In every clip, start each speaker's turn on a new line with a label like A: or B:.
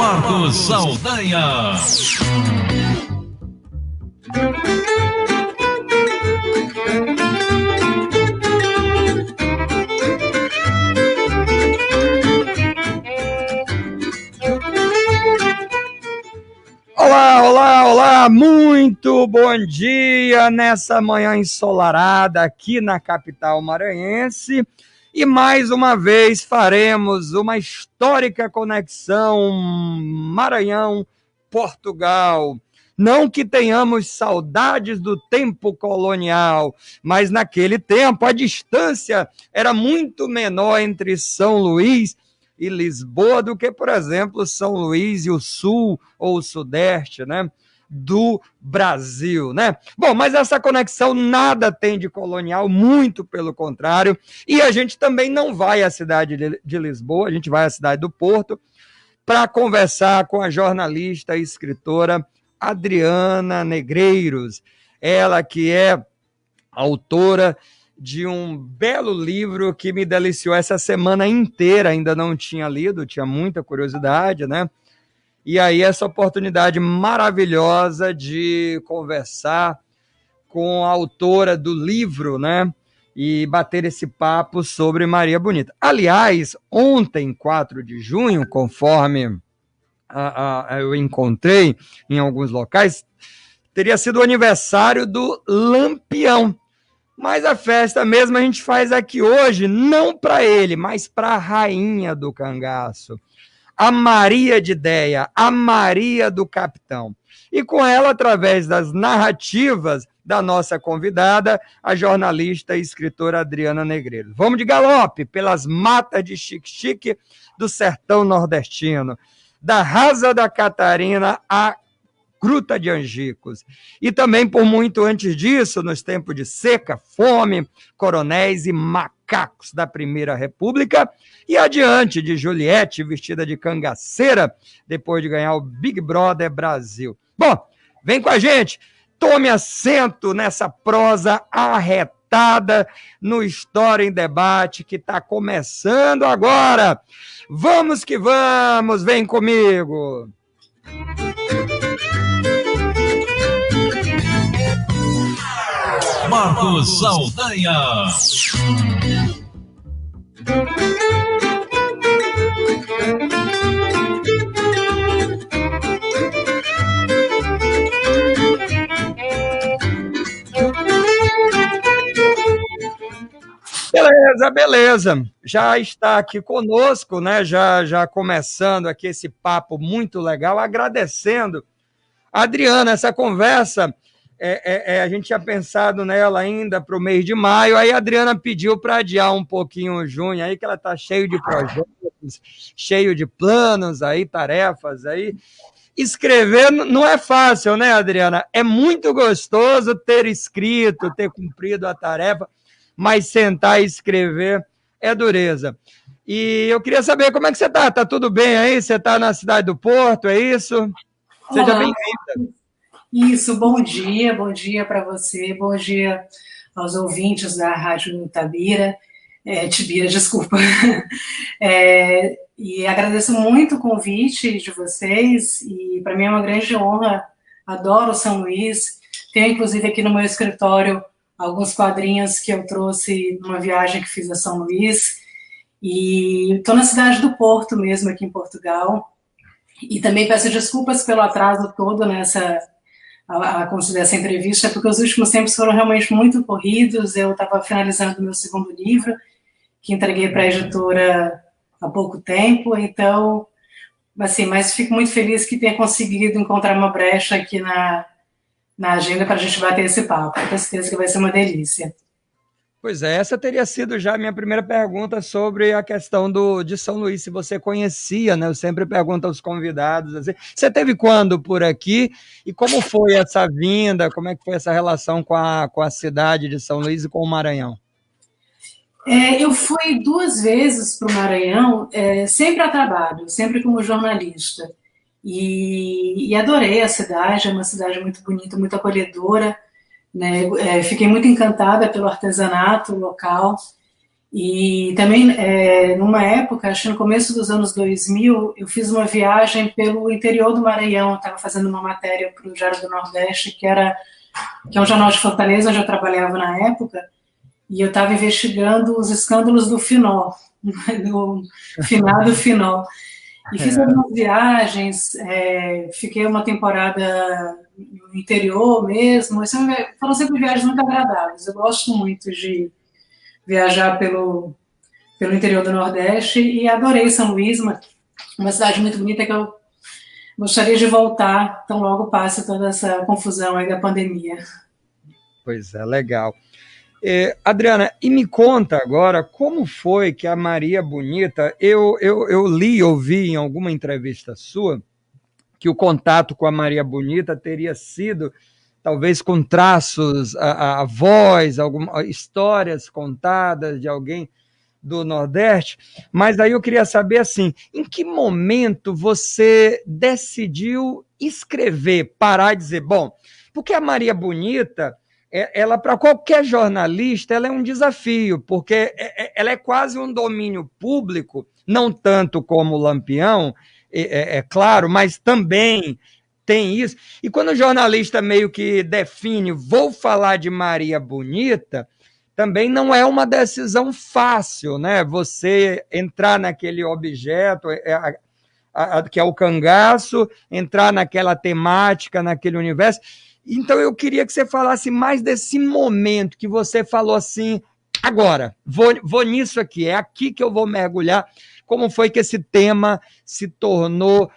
A: Marcos Saldanha.
B: Olá, olá, olá, muito bom dia nessa manhã ensolarada aqui na capital maranhense e mais uma vez faremos uma histórica conexão Maranhão-Portugal. Não que tenhamos saudades do tempo colonial, mas naquele tempo a distância era muito menor entre São Luís e Lisboa do que, por exemplo, São Luís e o sul ou o sudeste, né, do Brasil, né? Bom, mas essa conexão nada tem de colonial, muito pelo contrário, e a gente também não vai à cidade de Lisboa, a gente vai à cidade do Porto para conversar com a jornalista e escritora Adriana Negreiros, ela que é autora de um belo livro que me deliciou essa semana inteira, ainda não tinha lido, tinha muita curiosidade, né? E aí essa oportunidade maravilhosa de conversar com a autora do livro, né? E bater esse papo sobre Maria Bonita. Aliás, ontem, 4 de junho, conforme eu encontrei em alguns locais, teria sido o aniversário do Lampião. Mas a festa mesmo a gente faz aqui hoje, não para ele, mas para a rainha do cangaço, a Maria de Déia, a Maria do Capitão. E com ela, através das narrativas da nossa convidada, a jornalista e escritora Adriana Negreiros. Vamos de galope pelas matas de Xique-Xique do sertão nordestino, da Rasa da Catarina a Gruta de Angicos. E também, por muito antes disso, nos tempos de seca, fome, coronéis e macacos da Primeira República, e adiante de Juliette vestida de cangaceira, depois de ganhar o Big Brother Brasil. Bom, vem com a gente, tome assento nessa prosa arretada no História em Debate, que está começando agora. Vamos que vamos, vem comigo!
A: Marcos Saldanha.
B: Beleza. Já está aqui conosco, né? Já começando aqui esse papo muito legal, agradecendo a Adriana, essa conversa. A gente tinha pensado nela ainda para o mês de maio, aí a Adriana pediu para adiar um pouquinho o junho, aí que ela está cheio de projetos, cheio de planos, aí, tarefas, aí. Escrever não é fácil, né, Adriana? É muito gostoso ter escrito, ter cumprido a tarefa, mas sentar e escrever é dureza. E eu queria saber como é que você está. Está tudo bem aí? Você está na cidade do Porto, é isso? Seja bem-vinda.
C: Isso, bom dia para você, bom dia aos ouvintes da Rádio Tibira, desculpa. E agradeço muito o convite de vocês, e para mim é uma grande honra, adoro São Luís, tenho inclusive aqui no meu escritório alguns quadrinhos que eu trouxe numa viagem que fiz a São Luís, e estou na cidade do Porto mesmo, aqui em Portugal, e também peço desculpas pelo atraso todo a conceder essa entrevista, porque os últimos tempos foram realmente muito corridos. Eu estava finalizando o meu segundo livro, que entreguei para a editora há pouco tempo, então, assim, mas fico muito feliz que tenha conseguido encontrar uma brecha aqui na agenda para a gente bater esse papo. Tenho certeza que vai ser uma delícia.
B: Pois é, essa teria sido já a minha primeira pergunta sobre a questão de São Luís, se você conhecia, né? Eu sempre pergunto aos convidados, assim, você esteve quando por aqui e como foi essa vinda, como é que foi essa relação com a cidade de São Luís e com o Maranhão?
C: Eu fui 2 vezes para o Maranhão, sempre a trabalho, sempre como jornalista, e adorei a cidade, é uma cidade muito bonita, muito acolhedora, né? Fiquei muito encantada pelo artesanato local E também, numa época, acho que no começo dos anos 2000, eu fiz uma viagem pelo interior do Maranhão, estava fazendo uma matéria para o Diário do Nordeste, que é um jornal de Fortaleza, onde eu trabalhava na época, e eu estava investigando os escândalos do Finó, do finado Finó. E fiz algumas viagens, fiquei uma temporada no interior mesmo, foram sempre viagens muito agradáveis. Eu gosto muito de viajar pelo interior do Nordeste e adorei São Luís, uma cidade muito bonita que eu gostaria de voltar, tão logo passe toda essa confusão aí da pandemia.
B: Pois é, legal. Adriana, e me conta agora como foi que a Maria Bonita, eu li, ouvi em alguma entrevista sua, que o contato com a Maria Bonita teria sido, talvez com traços, a voz, algumas histórias contadas de alguém do Nordeste, mas aí eu queria saber, assim, em que momento você decidiu escrever, parar e dizer, bom, porque a Maria Bonita, ela, para qualquer jornalista, ela é um desafio, porque ela é quase um domínio público, não tanto como o Lampião, claro, mas também tem isso. E quando o jornalista meio que define, vou falar de Maria Bonita, também não é uma decisão fácil, né? Você entrar naquele objeto, que é o cangaço, entrar naquela temática, naquele universo. Então eu queria que você falasse mais desse momento que você falou assim, agora, vou nisso aqui, é aqui que eu vou mergulhar. Como foi que esse tema se tornou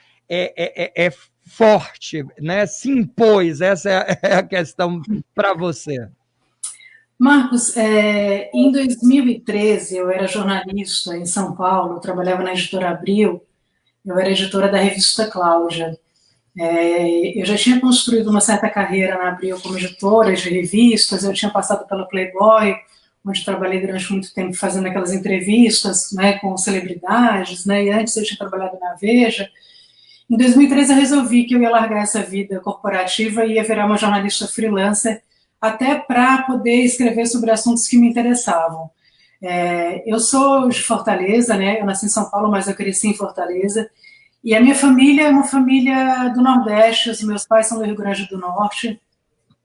B: forte, né? Se impôs, essa é a questão para você.
C: Marcos, em 2013 eu era jornalista em São Paulo, trabalhava na editora Abril, eu era editora da revista Cláudia. Eu já tinha construído uma certa carreira na Abril como editora de revistas, eu tinha passado pela Playboy, onde trabalhei durante muito tempo fazendo aquelas entrevistas, né, com celebridades, né, e antes eu tinha trabalhado na Veja. Em 2013 eu resolvi que eu ia largar essa vida corporativa e ia virar uma jornalista freelancer, até para poder escrever sobre assuntos que me interessavam. Eu sou de Fortaleza, né, eu nasci em São Paulo, mas eu cresci em Fortaleza, e a minha família é uma família do Nordeste, os meus pais são do Rio Grande do Norte,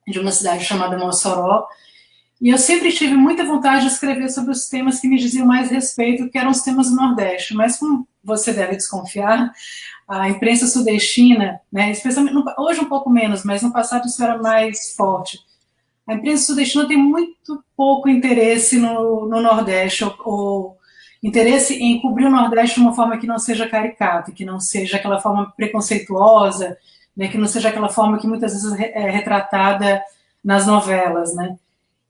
C: de uma cidade chamada Mossoró, e eu sempre tive muita vontade de escrever sobre os temas que me diziam mais respeito, que eram os temas do Nordeste, mas como você deve desconfiar, a imprensa sudestina, né, especialmente hoje um pouco menos, mas no passado isso era mais forte. A imprensa sudestina tem muito pouco interesse no Nordeste, ou interesse em cobrir o Nordeste de uma forma que não seja caricata, que não seja aquela forma preconceituosa, né, que não seja aquela forma que muitas vezes é retratada nas novelas, né?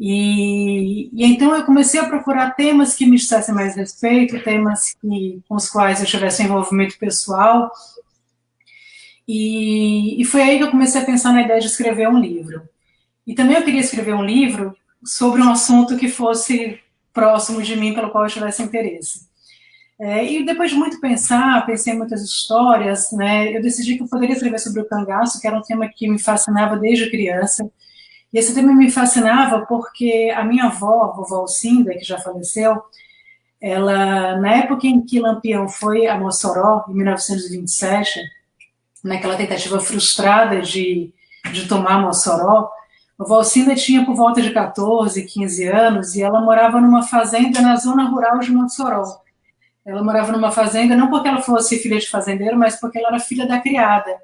C: E então eu comecei a procurar temas que me dissessem mais respeito, temas com os quais eu tivesse envolvimento pessoal, e foi aí que eu comecei a pensar na ideia de escrever um livro. E também eu queria escrever um livro sobre um assunto que fosse próximo de mim, pelo qual eu tivesse interesse. E depois de muito pensar, pensei em muitas histórias, né, eu decidi que eu poderia escrever sobre o cangaço, que era um tema que me fascinava desde criança. E esse tema me fascinava porque a minha avó, a vovó Alcinda, que já faleceu, ela, na época em que Lampião foi a Mossoró, em 1927, naquela tentativa frustrada de tomar Mossoró, a vovó Alcinda tinha por volta de 14, 15 anos e ela morava numa fazenda na zona rural de Mossoró. Ela morava numa fazenda não porque ela fosse filha de fazendeiro, mas porque ela era filha da criada,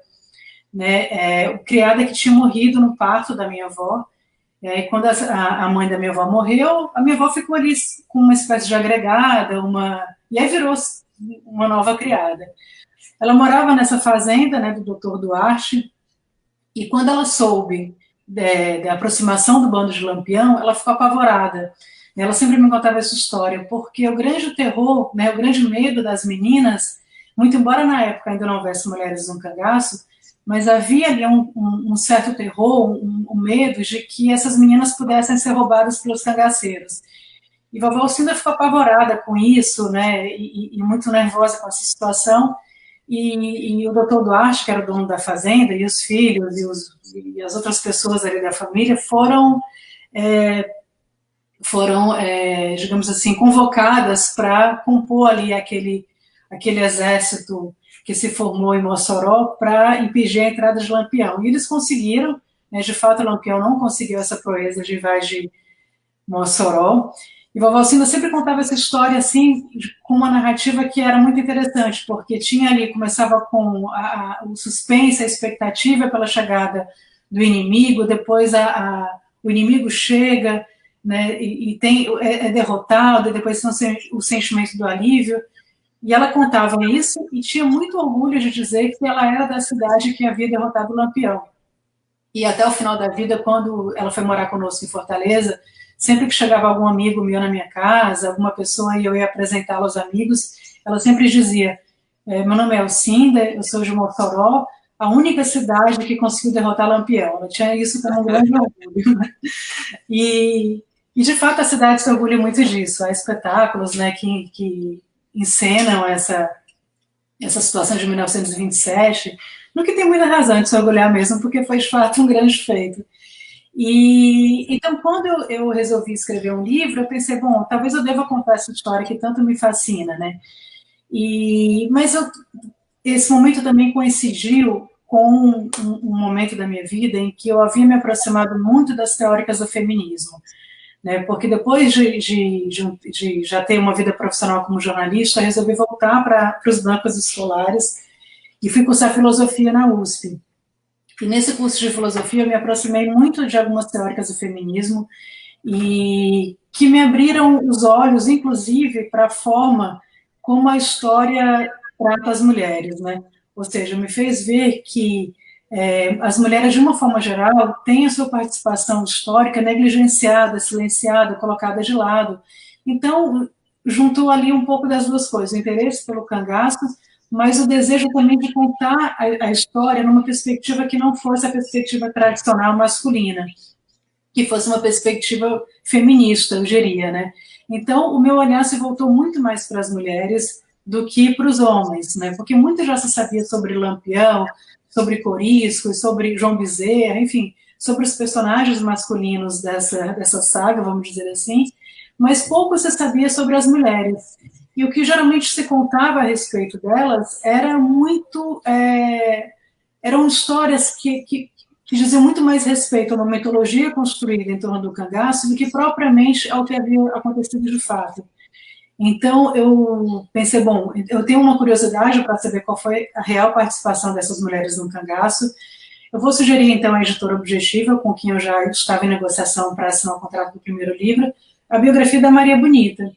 C: né? Criada que tinha morrido no parto da minha avó. E quando a mãe da minha avó morreu, a minha avó ficou ali com uma espécie de agregada, e aí virou uma nova criada. Ela morava nessa fazenda, né, do Dr. Duarte, e quando ela soube da aproximação do bando de Lampião, ela ficou apavorada. Ela sempre me contava essa história, porque o grande terror, né, o grande medo das meninas, muito embora na época ainda não houvesse mulheres no cangaço, mas havia ali um certo terror, um medo de que essas meninas pudessem ser roubadas pelos cangaceiros. E vovó Alcinda ficou apavorada com isso, né, e muito nervosa com essa situação, e o doutor Duarte, que era o dono da fazenda, e os filhos, e as outras pessoas ali da família foram foram, digamos assim, convocadas para compor ali aquele exército que se formou em Mossoró para impedir a entrada de Lampião. E eles conseguiram, né, de fato, Lampião não conseguiu essa proeza de invadir Mossoró. E vovó Alcina sempre contava essa história assim, com uma narrativa que era muito interessante, porque tinha ali, começava com o suspense, a expectativa pela chegada do inimigo, depois o inimigo chega, né, e é derrotado, e depois tem o sentimento do alívio. E ela contava isso e tinha muito orgulho de dizer que ela era da cidade que havia derrotado o Lampião. E até o final da vida, quando ela foi morar conosco em Fortaleza, sempre que chegava algum amigo meu na minha casa, alguma pessoa, e eu ia apresentá-la aos amigos, ela sempre dizia, meu nome é Alcinda, eu sou de Mossoró, a única cidade que conseguiu derrotar Lampião. Ela tinha isso como um grande orgulho. E, de fato, a cidade se orgulha muito disso. Há espetáculos, né, que encenam essa situação de 1927, no que tem muita razão de se orgulhar mesmo, porque foi, de fato, um grande feito. E então, quando eu resolvi escrever um livro, eu pensei, bom, talvez eu deva contar essa história que tanto me fascina, né? Mas esse momento também coincidiu com um momento da minha vida em que eu havia me aproximado muito das teóricas do feminismo, né? Porque depois de já ter uma vida profissional como jornalista, eu resolvi voltar para os bancos escolares e fui cursar filosofia na USP. E nesse curso de filosofia eu me aproximei muito de algumas teóricas do feminismo e que me abriram os olhos, inclusive, para a forma como a história trata as mulheres, né? Ou seja, me fez ver que as mulheres, de uma forma geral, têm a sua participação histórica negligenciada, silenciada, colocada de lado. Então, juntou ali um pouco das duas coisas, o interesse pelo cangaço, mas o desejo também de contar a história numa perspectiva que não fosse a perspectiva tradicional masculina, que fosse uma perspectiva feminista, eu diria, né? Então, o meu olhar se voltou muito mais para as mulheres do que para os homens, né? Porque muito já se sabia sobre Lampião, sobre Corisco, sobre João Bezerra, enfim, sobre os personagens masculinos dessa saga, vamos dizer assim, mas pouco se sabia sobre as mulheres. E o que geralmente se contava a respeito delas eram histórias que diziam muito mais respeito a uma mitologia construída em torno do cangaço do que propriamente ao que havia acontecido de fato. Então, eu pensei, bom, eu tenho uma curiosidade para saber qual foi a real participação dessas mulheres no cangaço. Eu vou sugerir, então, à editora Objetiva, com quem eu já estava em negociação para assinar o contrato do primeiro livro, a biografia da Maria Bonita.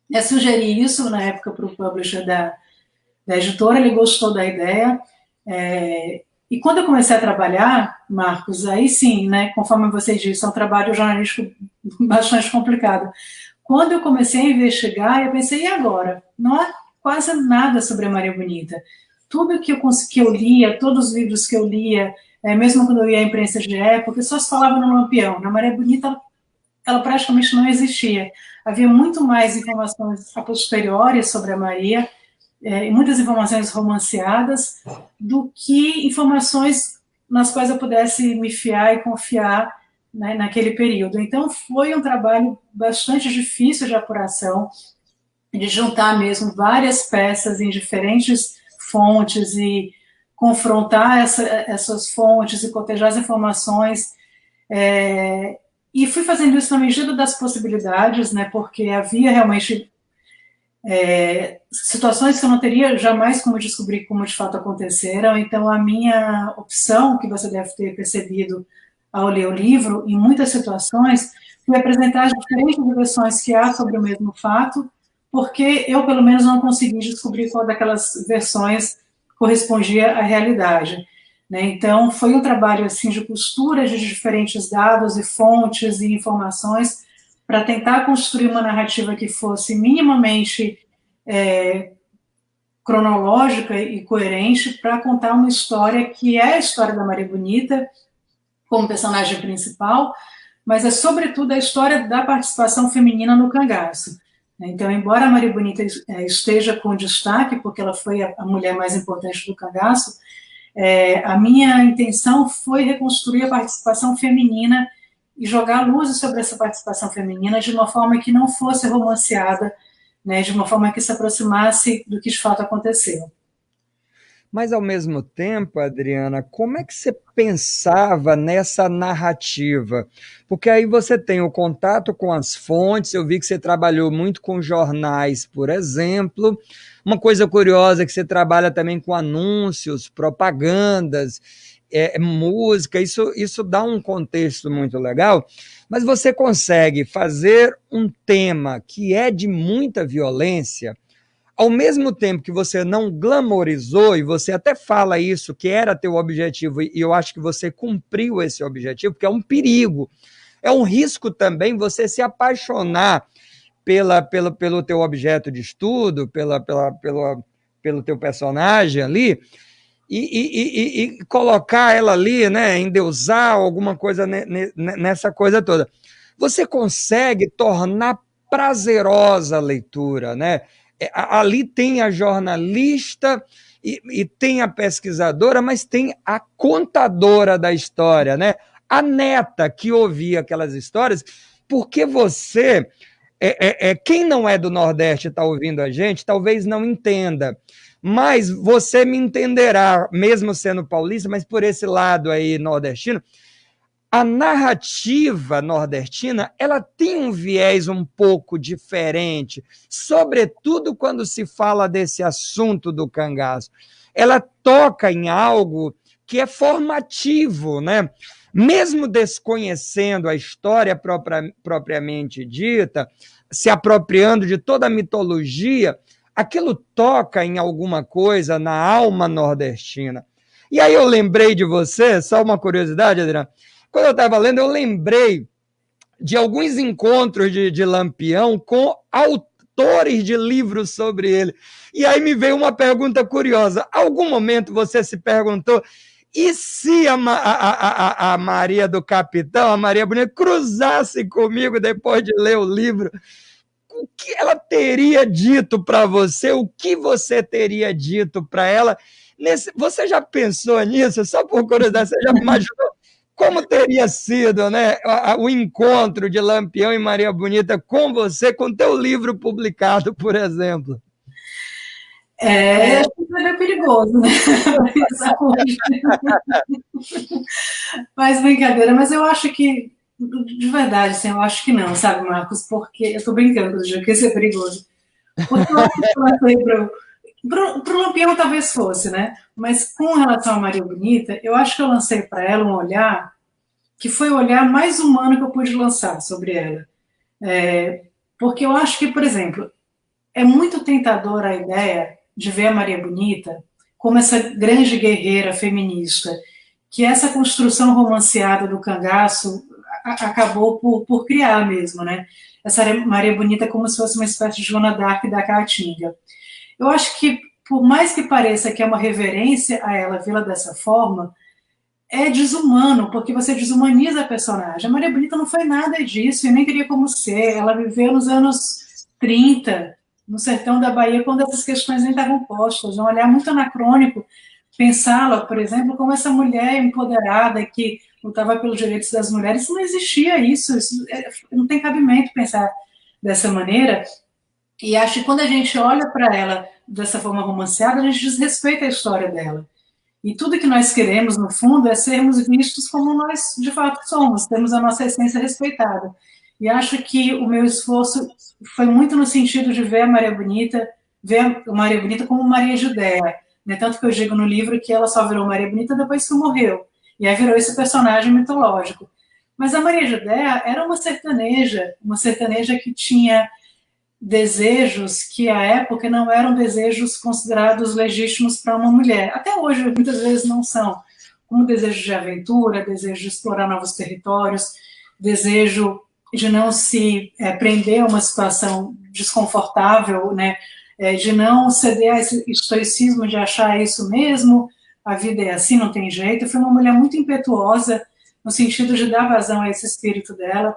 C: Eu sugeri isso na época para o publisher da editora, ele gostou da ideia, e quando eu comecei a trabalhar, Marcos, aí sim, né, conforme você disse, é um trabalho jornalístico bastante complicado. Quando eu comecei a investigar, eu pensei, e agora? Não há quase nada sobre a Maria Bonita. Tudo que eu lia, todos os livros que eu lia, mesmo quando eu ia à imprensa de época, só se falava no Lampião. Na Maria Bonita, ela praticamente não existia. Havia muito mais informações a posteriori sobre a Maria, muitas informações romanceadas, do que informações nas quais eu pudesse me fiar e confiar, né, naquele período. Então, foi um trabalho bastante difícil de apuração, de juntar mesmo várias peças em diferentes fontes e confrontar essas fontes e cotejar as informações. E fui fazendo isso na medida das possibilidades, né, porque havia realmente situações que eu não teria jamais como descobrir como de fato aconteceram. Então, a minha opção, que você deve ter percebido ao ler o livro, em muitas situações, foi apresentar as diferentes versões que há sobre o mesmo fato, porque eu, pelo menos, não consegui descobrir qual daquelas versões correspondia à realidade. Né? Então, foi um trabalho assim, de costura de diferentes dados e fontes e informações para tentar construir uma narrativa que fosse minimamente cronológica e coerente para contar uma história que é a história da Maria Bonita, como personagem principal, mas é sobretudo a história da participação feminina no cangaço. Então, embora a Maria Bonita esteja com destaque, porque ela foi a mulher mais importante do cangaço, a minha intenção foi reconstruir a participação feminina e jogar luzes sobre essa participação feminina de uma forma que não fosse romanceada, né, de uma forma que se aproximasse do que de fato aconteceu.
B: Mas, ao mesmo tempo, Adriana, como é que você pensava nessa narrativa? Porque aí você tem o contato com as fontes, eu vi que você trabalhou muito com jornais, por exemplo. Uma coisa curiosa é que você trabalha também com anúncios, propagandas, música, isso dá um contexto muito legal, mas você consegue fazer um tema que é de muita violência ao mesmo tempo que você não glamorizou, e você até fala isso, que era teu objetivo, e eu acho que você cumpriu esse objetivo, porque é um perigo, é um risco também você se apaixonar pelo teu objeto de estudo, pelo teu personagem ali, e colocar ela ali, né, endeusar alguma coisa nessa coisa toda. Você consegue tornar prazerosa a leitura, né? Ali tem a jornalista e tem a pesquisadora, mas tem a contadora da história, né? A neta que ouvia aquelas histórias, porque você, quem não é do Nordeste e está ouvindo a gente, talvez não entenda, mas você me entenderá, mesmo sendo paulista, mas por esse lado aí nordestino, a narrativa nordestina, ela tem um viés um pouco diferente, sobretudo quando se fala desse assunto do cangaço. Ela toca em algo que é formativo, né? Mesmo desconhecendo a história propriamente dita, se apropriando de toda a mitologia, aquilo toca em alguma coisa na alma nordestina. E aí eu lembrei de você, só uma curiosidade, Adriana, quando eu estava lendo, eu lembrei de alguns encontros de Lampião com autores de livros sobre ele. E aí me veio uma pergunta curiosa. Algum momento você se perguntou, e se a Maria do Capitão, a Maria Bonita, cruzasse comigo depois de ler o livro, o que ela teria dito para você? O que você teria dito para ela? Você já pensou nisso? Só por curiosidade, você já imaginou como teria sido, né, o encontro de Lampião e Maria Bonita com você, com teu livro publicado, por exemplo?
C: Acho que é perigoso, né? Mas brincadeira, mas eu acho que, de verdade, assim, eu acho que não, sabe, Marcos? Porque eu tô brincando, que isso é perigoso. Porque eu acho que eu lancei pro Lampião talvez fosse, né? Mas com relação a Maria Bonita, eu acho que eu lancei para ela um olhar que foi o olhar mais humano que eu pude lançar sobre ela. Porque eu acho que, por exemplo, é muito tentadora a ideia de ver a Maria Bonita como essa grande guerreira feminista, que essa construção romanceada do cangaço acabou por criar mesmo, né? Essa Maria Bonita como se fosse uma espécie de Joana d'Arc da Caatinga. Eu acho que, por mais que pareça que é uma reverência a ela vê-la dessa forma, é desumano, porque você desumaniza a personagem. A Maria Bonita não foi nada disso, e nem teria como ser. Ela viveu nos anos 30, no sertão da Bahia, quando essas questões nem estavam postas. É um olhar muito anacrônico pensá-la, por exemplo, como essa mulher empoderada que lutava pelos direitos das mulheres. Não existia isso não tem cabimento pensar dessa maneira. E acho que quando a gente olha para ela dessa forma romanceada, a gente desrespeita a história dela. E tudo que nós queremos, no fundo, é sermos vistos como nós de fato somos, temos a nossa essência respeitada. E acho que o meu esforço foi muito no sentido de ver a Maria Bonita como Maria Judéia, né? Tanto que eu digo no livro que ela só virou Maria Bonita depois que morreu, e aí virou esse personagem mitológico. Mas a Maria Judéia era uma sertaneja que tinha desejos que à época não eram desejos considerados legítimos para uma mulher. Até hoje, muitas vezes não são. Como desejo de aventura, desejo de explorar novos territórios, desejo de não se prender a uma situação desconfortável, né? De não ceder a esse estoicismo de achar isso mesmo, a vida é assim, não tem jeito. Eu fui uma mulher muito impetuosa no sentido de dar vazão a esse espírito dela,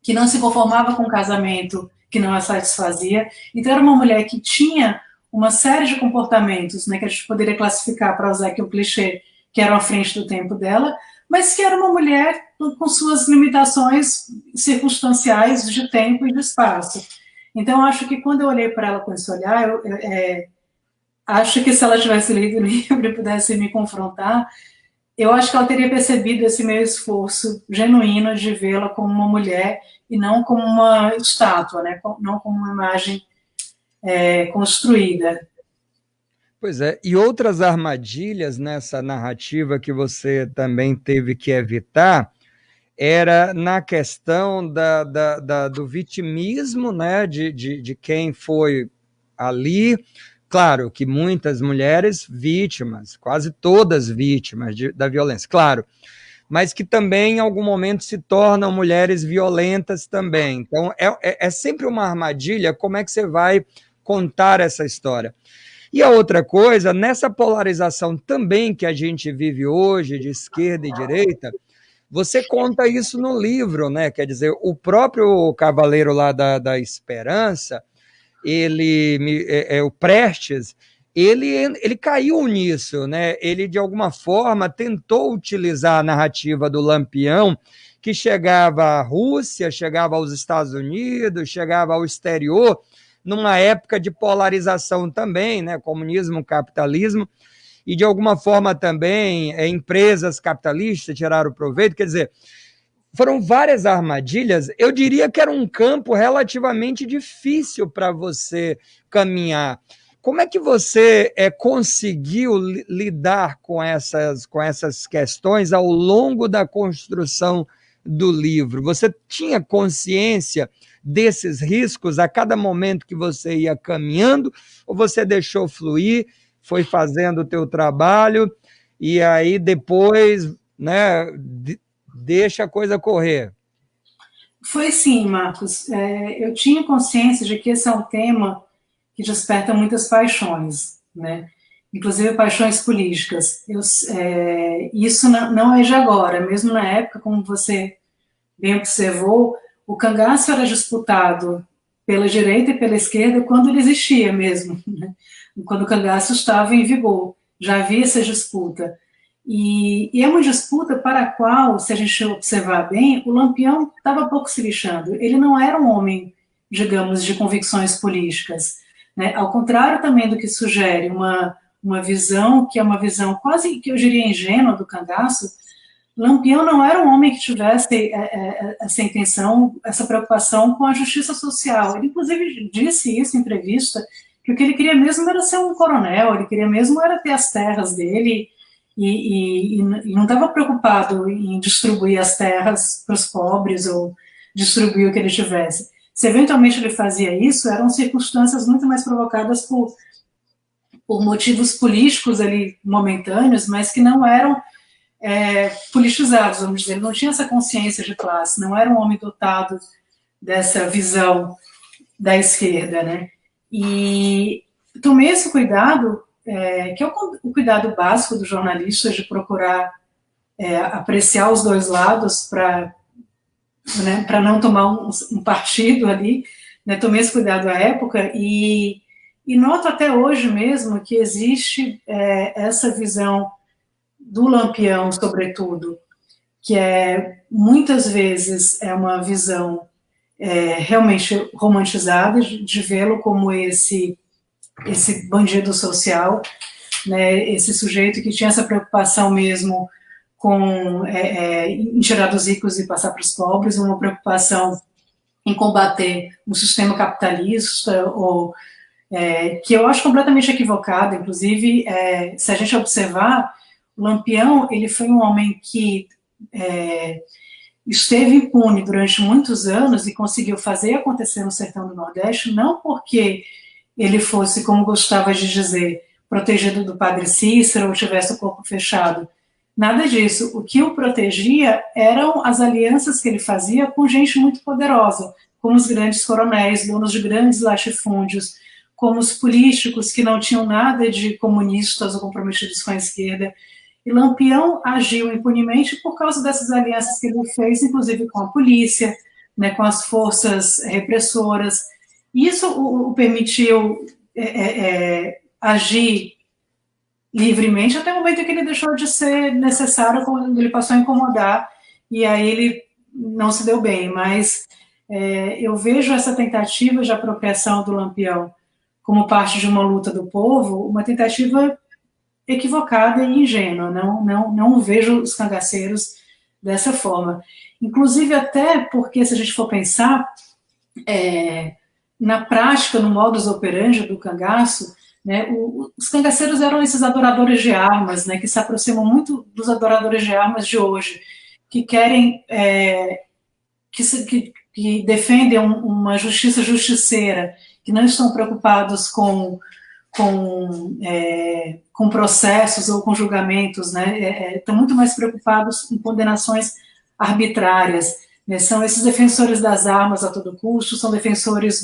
C: que não se conformava com o casamento que não a satisfazia. Então, era uma mulher que tinha uma série de comportamentos, né, que a gente poderia classificar, para usar aqui um clichê, que eram à frente do tempo dela, mas que era uma mulher com suas limitações circunstanciais de tempo e de espaço. Então, acho que quando eu olhei para ela com esse olhar, acho que se ela tivesse lido o livro e pudesse me confrontar, eu acho que ela teria percebido esse meu esforço genuíno de vê-la como uma mulher e não como uma estátua, né? Não como uma imagem construída.
B: Pois é, e outras armadilhas nessa narrativa que você também teve que evitar era na questão do vitimismo, né, de quem foi ali. Claro que muitas mulheres vítimas, quase todas vítimas da violência, claro, mas que também em algum momento se tornam mulheres violentas também. Então é sempre uma armadilha como é que você vai contar essa história. E a outra coisa, nessa polarização também que a gente vive hoje, de esquerda e direita, você conta isso no livro, né? Quer dizer, o próprio cavaleiro lá da Esperança, o Prestes, ele caiu nisso, né? Ele, de alguma forma, tentou utilizar a narrativa do Lampião, que chegava à Rússia, chegava aos Estados Unidos, chegava ao exterior, numa época de polarização também, né? Comunismo, capitalismo, e de alguma forma também empresas capitalistas tiraram proveito, quer dizer, foram várias armadilhas. Eu diria que era um campo relativamente difícil para você caminhar. Como é que você conseguiu lidar com essas questões ao longo da construção do livro? Você tinha consciência desses riscos a cada momento que você ia caminhando, ou você deixou fluir, foi fazendo o teu trabalho e aí depois, né, deixa a coisa correr?
C: Foi sim, Marcos. Eu tinha consciência de que esse é um tema que desperta muitas paixões, né? Inclusive paixões políticas. Isso não é de agora, mesmo na época, como você bem observou, o cangaço era disputado pela direita e pela esquerda quando ele existia mesmo, né? Quando o cangaço estava em vigor, já havia essa disputa. E é uma disputa para a qual, se a gente observar bem, o Lampião estava pouco se lixando. Ele não era um homem, digamos, de convicções políticas, né? Ao contrário também do que sugere uma visão, que é uma visão quase, que eu diria, ingênua do cangaço, Lampião não era um homem que tivesse essa intenção, essa preocupação com a justiça social. Ele, inclusive, disse isso em entrevista, que o que ele queria mesmo era ser um coronel, ele queria mesmo era ter as terras dele, e não estava preocupado em distribuir as terras para os pobres ou distribuir o que ele tivesse. Se eventualmente ele fazia isso, eram circunstâncias muito mais provocadas por motivos políticos ali momentâneos, mas que não eram politizados, vamos dizer. Ele não tinha essa consciência de classe, não era um homem dotado dessa visão da esquerda, né? E tomei esse cuidado, que é o cuidado básico do jornalista, de procurar apreciar os dois lados para não tomar um partido ali, né? Tomei esse cuidado à época e noto até hoje mesmo que existe essa visão do Lampião, sobretudo, que muitas vezes é uma visão realmente romantizada, de vê-lo como esse bandido social, né, esse sujeito que tinha essa preocupação mesmo em tirar dos ricos e passar para os pobres, uma preocupação em combater um sistema capitalista, que eu acho completamente equivocado. Inclusive, se a gente observar, o Lampião, ele foi um homem que esteve impune durante muitos anos e conseguiu fazer acontecer no sertão do Nordeste, não porque ele fosse, como gostava de dizer, protegido do padre Cícero ou tivesse o corpo fechado. Nada disso. O que o protegia eram as alianças que ele fazia com gente muito poderosa, como os grandes coronéis, donos de grandes latifúndios, como os políticos que não tinham nada de comunistas ou comprometidos com a esquerda. E Lampião agiu impunemente por causa dessas alianças que ele fez, inclusive com a polícia, né, com as forças repressoras. Isso o permitiu agir livremente, até o momento em que ele deixou de ser necessário, quando ele passou a incomodar, e aí ele não se deu bem. Mas eu vejo essa tentativa de apropriação do Lampião como parte de uma luta do povo, uma tentativa equivocada e ingênua. Não vejo os cangaceiros dessa forma. Inclusive, até porque, se a gente for pensar, na prática, no modus operandi do cangaço, né, os cangaceiros eram esses adoradores de armas, né, que se aproximam muito dos adoradores de armas de hoje, que querem, que defendem uma justiça justiceira, que não estão preocupados com processos ou com julgamentos, né, estão muito mais preocupados com condenações arbitrárias, né, são esses defensores das armas a todo custo, são defensores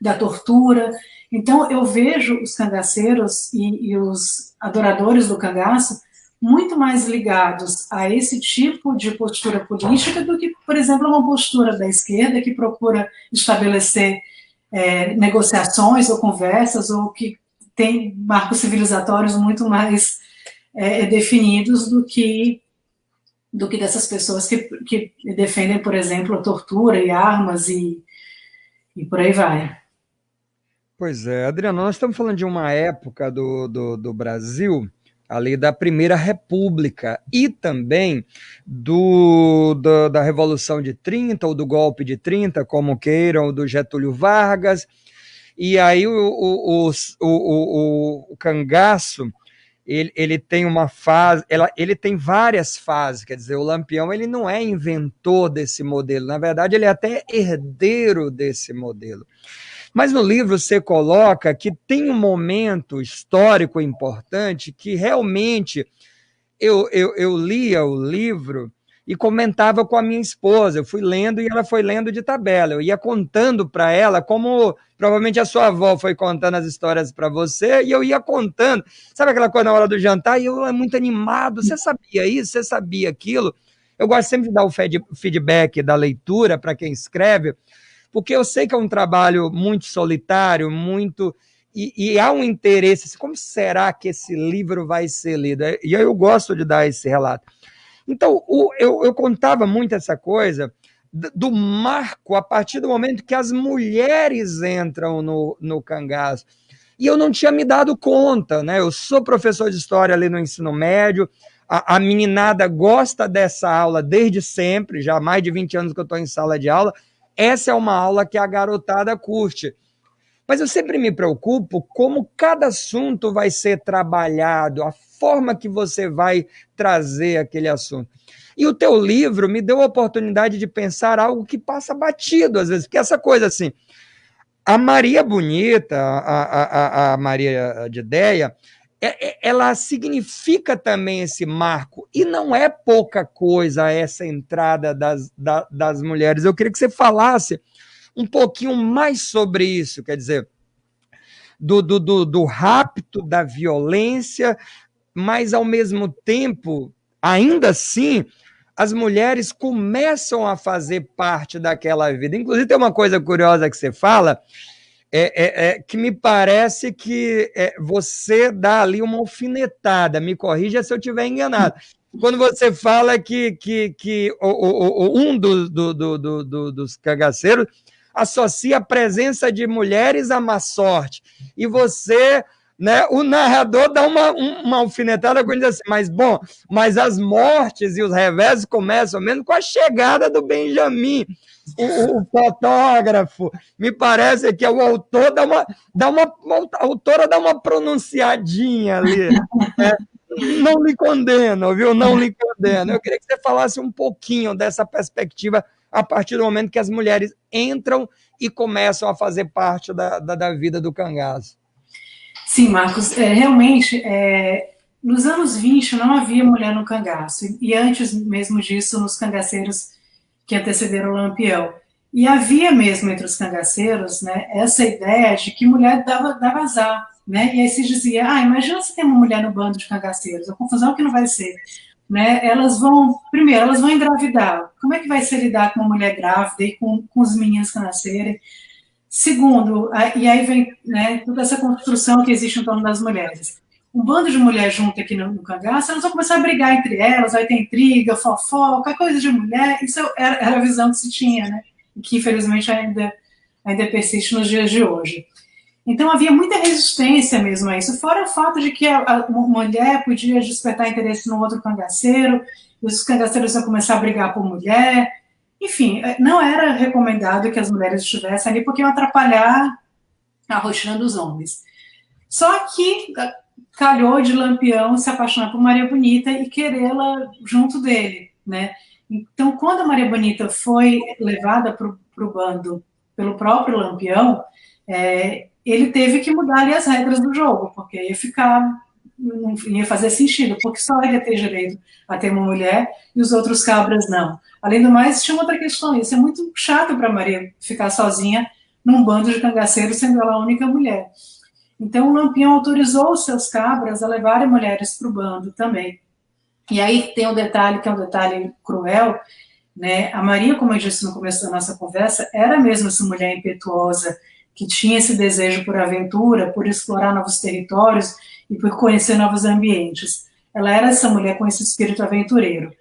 C: da tortura. Então, eu vejo os cangaceiros e os adoradores do cangaço muito mais ligados a esse tipo de postura política do que, por exemplo, uma postura da esquerda que procura estabelecer negociações ou conversas, ou que tem marcos civilizatórios muito mais definidos do que dessas pessoas que defendem, por exemplo, a tortura e armas e por aí vai.
B: Pois é, Adriano, nós estamos falando de uma época do Brasil, ali da Primeira República, e também da Revolução de 30, ou do golpe de 30, como queiram, do Getúlio Vargas. E aí o cangaço, ele tem uma fase, ele tem várias fases, quer dizer, o Lampião ele não é inventor desse modelo, na verdade ele é até herdeiro desse modelo. Mas no livro você coloca que tem um momento histórico importante que realmente eu lia o livro e comentava com a minha esposa. Eu fui lendo e ela foi lendo de tabela. Eu ia contando para ela, como provavelmente a sua avó foi contando as histórias para você, e eu ia contando. Sabe aquela coisa na hora do jantar? E eu muito animado. Você sabia isso? Você sabia aquilo? Eu gosto sempre de dar o feedback da leitura para quem escreve, porque eu sei que é um trabalho muito solitário, muito... E há um interesse, como será que esse livro vai ser lido? E eu gosto de dar esse relato. Então, eu contava muito essa coisa do marco a partir do momento que as mulheres entram no cangaço. E eu não tinha me dado conta, né? Eu sou professor de história ali no ensino médio, a meninada gosta dessa aula desde sempre, já há mais de 20 anos que eu estou em sala de aula. Essa é uma aula que a garotada curte. Mas eu sempre me preocupo como cada assunto vai ser trabalhado, a forma que você vai trazer aquele assunto. E o teu livro me deu a oportunidade de pensar algo que passa batido às vezes, porque essa coisa assim, a Maria Bonita, a Maria de Déia, ela significa também esse marco, e não é pouca coisa essa entrada das mulheres. Eu queria que você falasse um pouquinho mais sobre isso, quer dizer, do rapto, da violência, mas ao mesmo tempo, ainda assim, as mulheres começam a fazer parte daquela vida. Inclusive, tem uma coisa curiosa que você fala, que me parece que você dá ali uma alfinetada, me corrija se eu estiver enganado. Quando você fala que um dos cangaceiros associa a presença de mulheres à má sorte, e você, né, o narrador dá uma alfinetada quando diz assim, mas as mortes e os reveses começam mesmo com a chegada do Benjamin, o fotógrafo. Me parece que o autor a autora dá uma pronunciadinha ali, né? Não lhe condeno, viu? Não lhe condeno. Eu queria que você falasse um pouquinho dessa perspectiva a partir do momento que as mulheres entram e começam a fazer parte da vida do cangaço.
C: Sim, Marcos, realmente, nos anos 20 não havia mulher no cangaço, e antes mesmo disso nos cangaceiros que antecederam o Lampião. E havia mesmo entre os cangaceiros, né, essa ideia de que mulher dava azar, né? E aí se dizia, imagina se tem uma mulher no bando de cangaceiros, a confusão que não vai ser. Né, elas vão engravidar. Como é que vai ser lidar com uma mulher grávida e com os meninos que nascerem? Segundo, e aí vem, né, toda essa construção que existe em torno das mulheres. um bando de mulher junto aqui no cangaço, elas vão começar a brigar entre elas, vai ter intriga, fofoca, coisa de mulher. Isso era a visão que se tinha, né? E que infelizmente ainda persiste nos dias de hoje. Então havia muita resistência mesmo a isso, fora o fato de que a mulher podia despertar interesse no outro cangaceiro, e os cangaceiros iam começar a brigar por mulher. Enfim, não era recomendado que as mulheres estivessem ali porque iam atrapalhar a rotina dos homens. Só que calhou de Lampião se apaixonar por Maria Bonita e querê-la junto dele, né? Então, quando a Maria Bonita foi levada para o bando pelo próprio Lampião, ele teve que mudar ali as regras do jogo, porque não ia fazer sentido, porque só ele ia ter direito a ter uma mulher e os outros cabras não. Além do mais, tinha outra questão, isso é muito chato para Maria ficar sozinha num bando de cangaceiros, sendo ela a única mulher. Então, o Lampião autorizou os seus cabras a levarem mulheres para o bando também. E aí tem um detalhe, que é um detalhe cruel, né? A Maria, como eu disse no começo da nossa conversa, era mesmo essa mulher impetuosa, que tinha esse desejo por aventura, por explorar novos territórios e por conhecer novos ambientes. Ela era essa mulher com esse espírito aventureiro.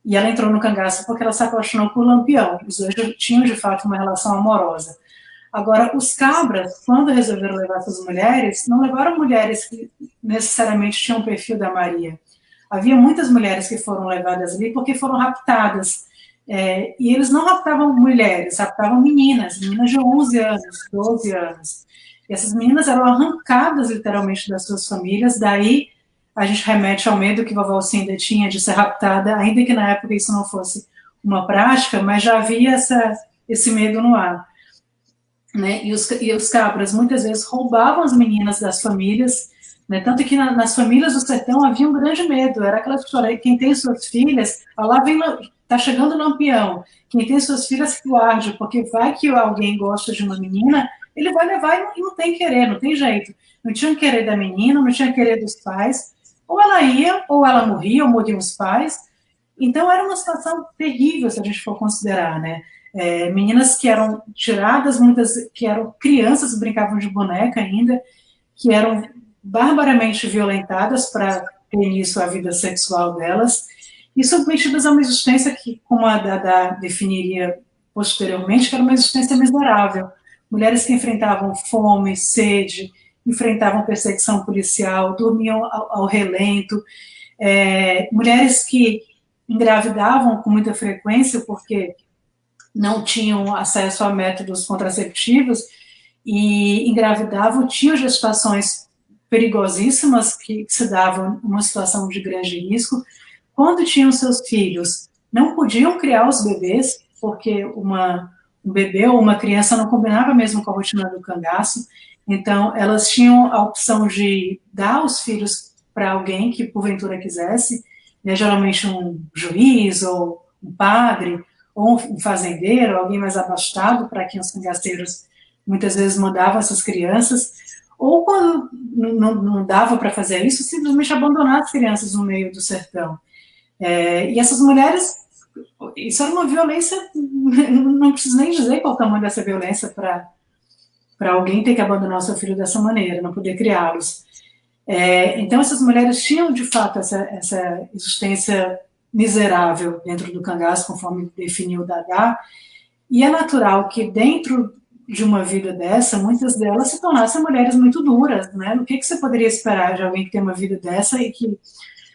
C: E ela entrou no cangaço porque ela se apaixonou por Lampião. Os dois tinham, de fato, uma relação amorosa. Agora, os cabras, quando resolveram levar essas mulheres, não levaram mulheres que necessariamente tinham o perfil da Maria. Havia muitas mulheres que foram levadas ali porque foram raptadas. E eles não raptavam mulheres, raptavam meninas de 11 anos, 12 anos. E essas meninas eram arrancadas, literalmente, das suas famílias. Daí, a gente remete ao medo que vovó Alcinda tinha de ser raptada, ainda que na época isso não fosse uma prática, mas já havia esse medo no ar. Né? E os cabras muitas vezes roubavam as meninas das famílias, né? Tanto que nas famílias do sertão havia um grande medo, era aquela história, quem tem suas filhas, lá vem, tá chegando o Lampião, quem tem suas filhas guarde, porque vai que alguém gosta de uma menina, ele vai levar e não tem querer, não tem jeito, não tinha querer da menina, não tinha querer dos pais, ou ela ia, ou ela morria, ou morriam os pais. Então era uma situação terrível, se a gente for considerar, né? Meninas que eram tiradas, muitas que eram crianças, brincavam de boneca ainda, que eram barbaramente violentadas para ter início à vida sexual delas, e submetidas a uma existência que, como a Dada definiria posteriormente, que era uma existência miserável. Mulheres que enfrentavam fome, sede, enfrentavam perseguição policial, dormiam ao relento, mulheres que engravidavam com muita frequência porque não tinham acesso a métodos contraceptivos e engravidavam, tinham gestações perigosíssimas que se davam numa situação de grande risco. Quando tinham seus filhos, não podiam criar os bebês, porque um bebê ou uma criança não combinava mesmo com a rotina do cangaço, então elas tinham a opção de dar os filhos para alguém que porventura quisesse, né, geralmente um juiz ou um padre, ou um fazendeiro, alguém mais abastado, para quem os cangaceiros muitas vezes mandavam essas crianças, ou quando não dava para fazer isso, simplesmente abandonar as crianças no meio do sertão. E essas mulheres, isso era uma violência, não preciso nem dizer qual o tamanho dessa violência para alguém ter que abandonar o seu filho dessa maneira, não poder criá-los. Então essas mulheres tinham de fato essa existência miserável dentro do cangaço, conforme definiu o Dada, e é natural que dentro de uma vida dessa, muitas delas se tornassem mulheres muito duras, né? O que você poderia esperar de alguém que tem uma vida dessa e que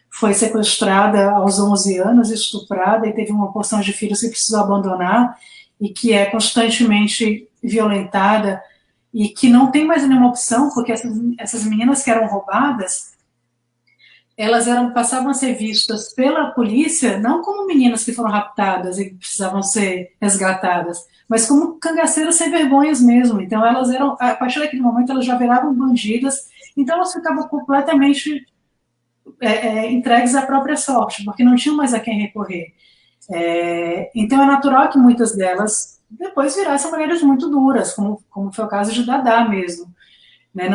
C: foi sequestrada aos 11 anos, estuprada e teve uma porção de filhos que precisou abandonar e que é constantemente violentada e que não tem mais nenhuma opção, porque essas meninas que eram roubadas, elas passavam a ser vistas pela polícia não como meninas que foram raptadas e precisavam ser resgatadas, mas como cangaceiras sem vergonhas mesmo. Então elas eram, a partir daquele momento, elas já viravam bandidas, então elas ficavam completamente entregues à própria sorte, porque não tinham mais a quem recorrer. Então é natural que muitas delas depois virassem mulheres muito duras, como foi o caso de Dada mesmo. Né?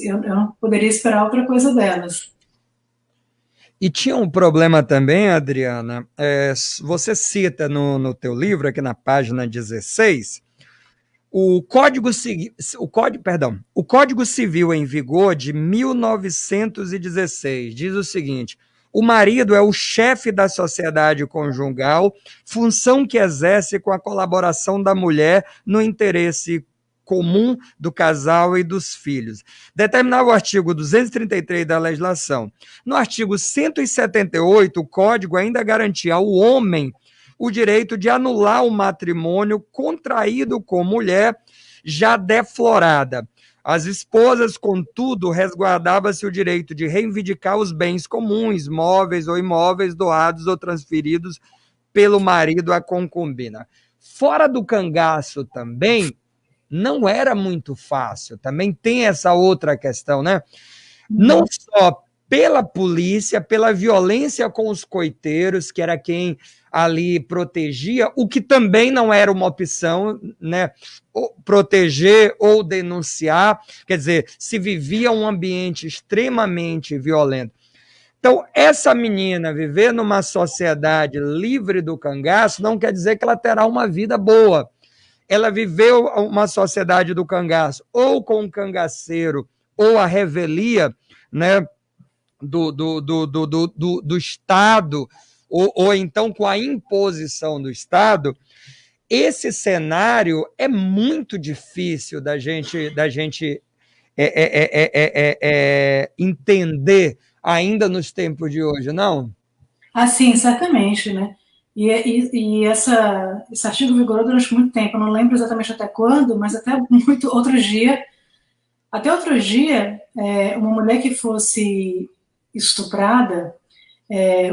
C: Eu não poderia esperar outra coisa delas.
B: E tinha um problema também, Adriana, você cita no teu livro, aqui na página 16, o Código Civil em vigor de 1916 diz o seguinte: o marido é o chefe da sociedade conjugal, função que exerce com a colaboração da mulher no interesse comum do casal e dos filhos. Determinava o artigo 233 da legislação. No artigo 178, o Código ainda garantia ao homem o direito de anular o matrimônio contraído com mulher já deflorada. As esposas, contudo, resguardava-se o direito de reivindicar os bens comuns, móveis ou imóveis doados ou transferidos pelo marido à concubina. Fora do cangaço também, não era muito fácil. Também tem essa outra questão, né? Não só pela polícia, pela violência com os coiteiros, que era quem ali protegia, o que também não era uma opção, né? Proteger ou denunciar, quer dizer, se vivia um ambiente extremamente violento. Então, essa menina viver numa sociedade livre do cangaço não quer dizer que ela terá uma vida boa. Ela viveu uma sociedade do cangaço, ou com o cangaceiro, ou a revelia, né, do Estado, ou então com a imposição do Estado. Esse cenário é muito difícil da gente entender ainda nos tempos de hoje, não?
C: Sim, certamente, né? Esse artigo vigorou durante muito tempo, eu não lembro exatamente até quando, mas até outro dia, uma mulher que fosse estuprada,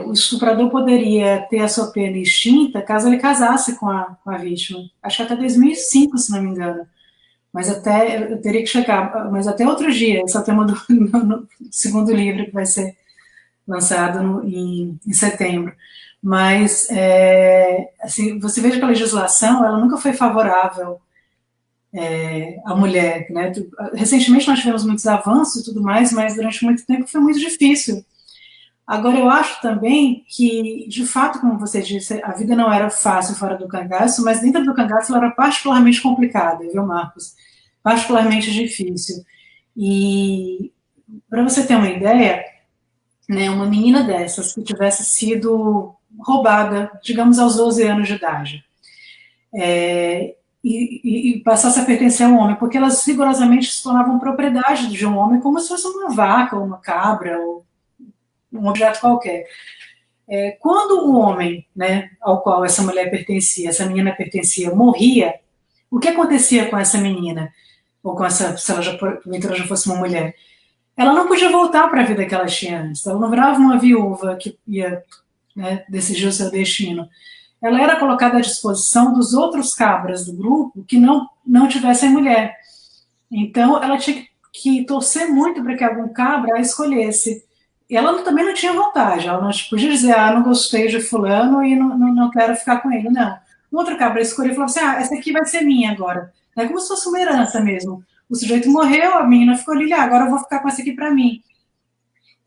C: o estuprador poderia ter a sua pena extinta caso ele casasse com a vítima. Acho que até 2005, se não me engano. Mas eu teria que checar, mas até outro dia, esse é o tema do segundo livro que vai ser lançado em setembro. Mas, assim, você veja que a legislação, ela nunca foi favorável à mulher, né? Recentemente nós tivemos muitos avanços e tudo mais, mas durante muito tempo foi muito difícil. Agora, eu acho também que, de fato, como você disse, a vida não era fácil fora do cangaço, mas dentro do cangaço ela era particularmente complicada, viu, Marcos? Particularmente difícil. E, para você ter uma ideia, né, uma menina dessas que tivesse sido roubada, digamos, aos 12 anos de idade, e passasse a pertencer a um homem, porque elas rigorosamente se tornavam propriedade de um homem como se fosse uma vaca, ou uma cabra, ou um objeto qualquer. Quando o homem, né, ao qual essa mulher pertencia, essa menina pertencia, morria, o que acontecia com essa menina? Ou com essa, se ela já fosse uma mulher? Ela não podia voltar para a vida que ela tinha antes. Ela não virava uma viúva que ia, né, decidir o seu destino. Ela era colocada à disposição dos outros cabras do grupo que não tivessem mulher. Então, ela tinha que torcer muito para que algum cabra a escolhesse. E ela também não tinha vontade. Ela não podia dizer, não gostei de fulano e não quero ficar com ele. Não. Um outro cabra escolheu e falou assim, essa aqui vai ser minha agora. É como se fosse uma herança mesmo. O sujeito morreu, a menina ficou ali, agora eu vou ficar com essa aqui para mim.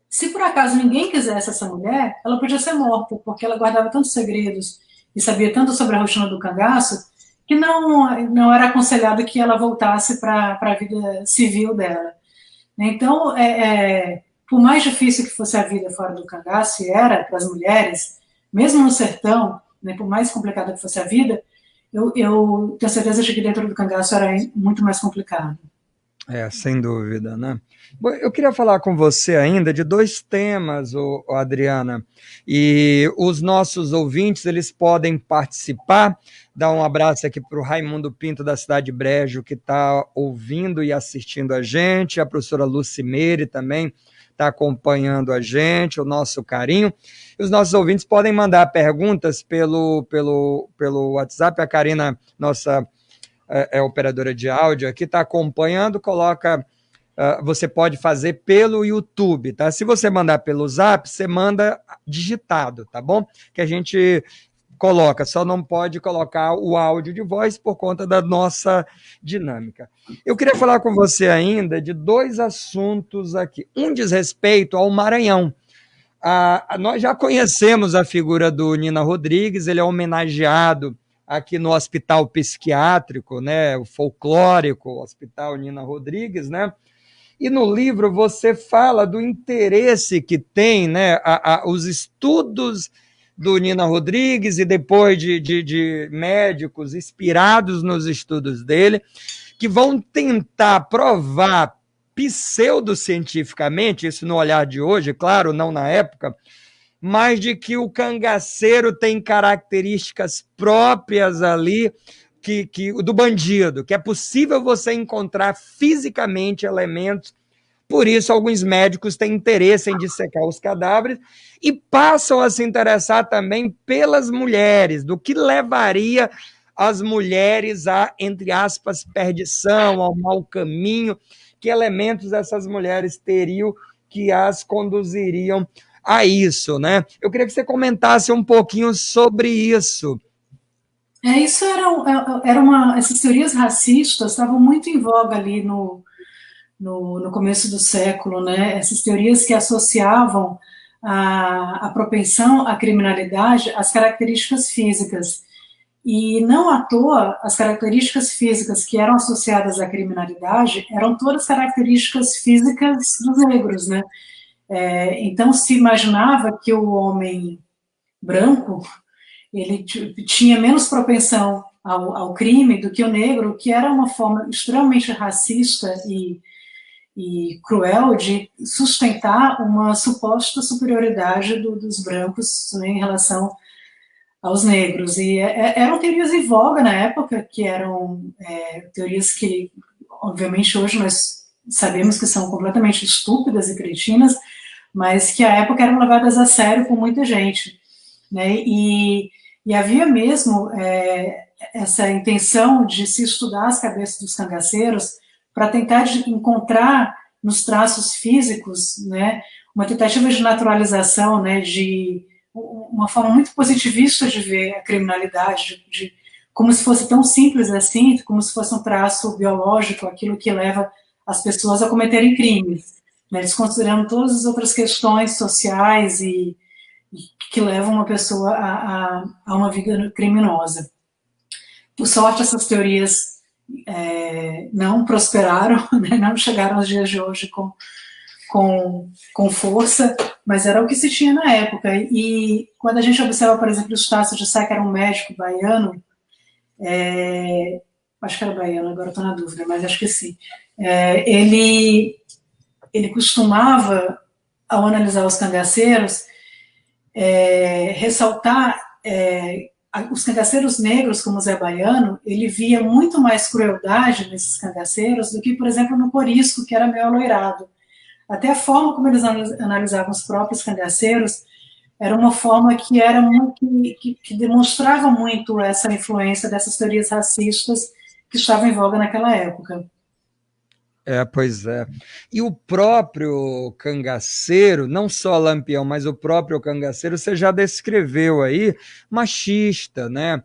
C: Se por acaso ninguém quisesse essa mulher, ela podia ser morta, porque ela guardava tantos segredos e sabia tanto sobre a rotina do cangaço, que não era aconselhado que ela voltasse para a vida civil dela. Então, por mais difícil que fosse a vida fora do cangaço, e era para as mulheres, mesmo no sertão, né, por mais complicada que fosse a vida, eu tenho certeza de que dentro do cangaço era muito mais complicado.
B: Sem dúvida, né? Bom, eu queria falar com você ainda de dois temas, Adriana, e os nossos ouvintes, eles podem participar. Dar um abraço aqui para o Raimundo Pinto, da cidade de Brejo, que está ouvindo e assistindo a gente, a professora Lucimeire também está acompanhando a gente, o nosso carinho. E os nossos ouvintes podem mandar perguntas pelo WhatsApp, a Karina, nossa operadora de áudio aqui, está acompanhando, coloca, você pode fazer pelo YouTube, tá? Se você mandar pelo Zap, você manda digitado, tá bom? Que a gente coloca, só não pode colocar o áudio de voz por conta da nossa dinâmica. Eu queria falar com você ainda de dois assuntos aqui. Um diz respeito ao Maranhão. Nós já conhecemos a figura do Nina Rodrigues, ele é homenageado aqui no Hospital Psiquiátrico, né, o folclórico Hospital Nina Rodrigues, né? E no livro você fala do interesse que tem, né, os estudos do Nina Rodrigues e depois de médicos inspirados nos estudos dele, que vão tentar provar pseudocientificamente, isso no olhar de hoje, claro, não na época, mas de que o cangaceiro tem características próprias ali do bandido, que é possível você encontrar fisicamente elementos. Por isso, alguns médicos têm interesse em dissecar os cadáveres e passam a se interessar também pelas mulheres, do que levaria as mulheres a, entre aspas, perdição, ao mau caminho, que elementos essas mulheres teriam que as conduziriam a isso, né? Eu queria que você comentasse um pouquinho sobre isso.
C: Isso essas teorias racistas estavam muito em voga ali no começo do século, né? Essas teorias que associavam a propensão à criminalidade às características físicas. E não à toa, as características físicas que eram associadas à criminalidade eram todas características físicas dos negros, né? Então se imaginava que o homem branco ele tinha menos propensão ao crime do que o negro, que era uma forma extremamente racista e cruel de sustentar uma suposta superioridade dos brancos, né, em relação aos negros. E eram teorias em voga na época, que eram teorias que, obviamente, hoje nós sabemos que são completamente estúpidas e cretinas, mas que à época eram levadas a sério por muita gente, né? E havia mesmo essa intenção de se estudar as cabeças dos cangaceiros para tentar encontrar nos traços físicos, né, uma tentativa de naturalização, né, de uma forma muito positivista de ver a criminalidade, como se fosse tão simples assim, como se fosse um traço biológico, aquilo que leva as pessoas a cometerem crimes, né, desconsiderando todas as outras questões sociais e que levam uma pessoa a uma vida criminosa. Por sorte, essas teorias não prosperaram, né, não chegaram aos dias de hoje com força, mas era o que se tinha na época. E quando a gente observa, por exemplo, o Estácio de Sá, que era um médico baiano, acho que era baiano, agora estou na dúvida, mas acho que sim, ele costumava, ao analisar os cangaceiros, ressaltar os cangaceiros negros, como o Zé Baiano, ele via muito mais crueldade nesses cangaceiros do que, por exemplo, no Corisco, que era meio aloirado. Até a forma como eles analisavam os próprios cangaceiros era uma forma que era que demonstrava muito essa influência dessas teorias racistas que estavam em voga naquela época.
B: Pois é. E o próprio cangaceiro, não só Lampião, mas o próprio cangaceiro, você já descreveu aí, machista, né?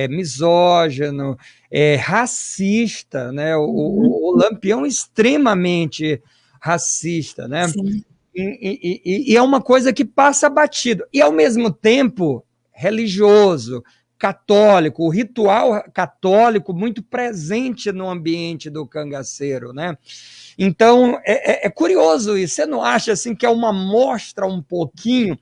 B: Misógino, racista, né? O Lampião extremamente racista, né?
C: Sim.
B: E é uma coisa que passa batido. E, ao mesmo tempo, religioso, católico, o ritual católico muito presente no ambiente do cangaceiro, né? Então, é curioso isso. Você não acha assim que é uma mostra um pouquinho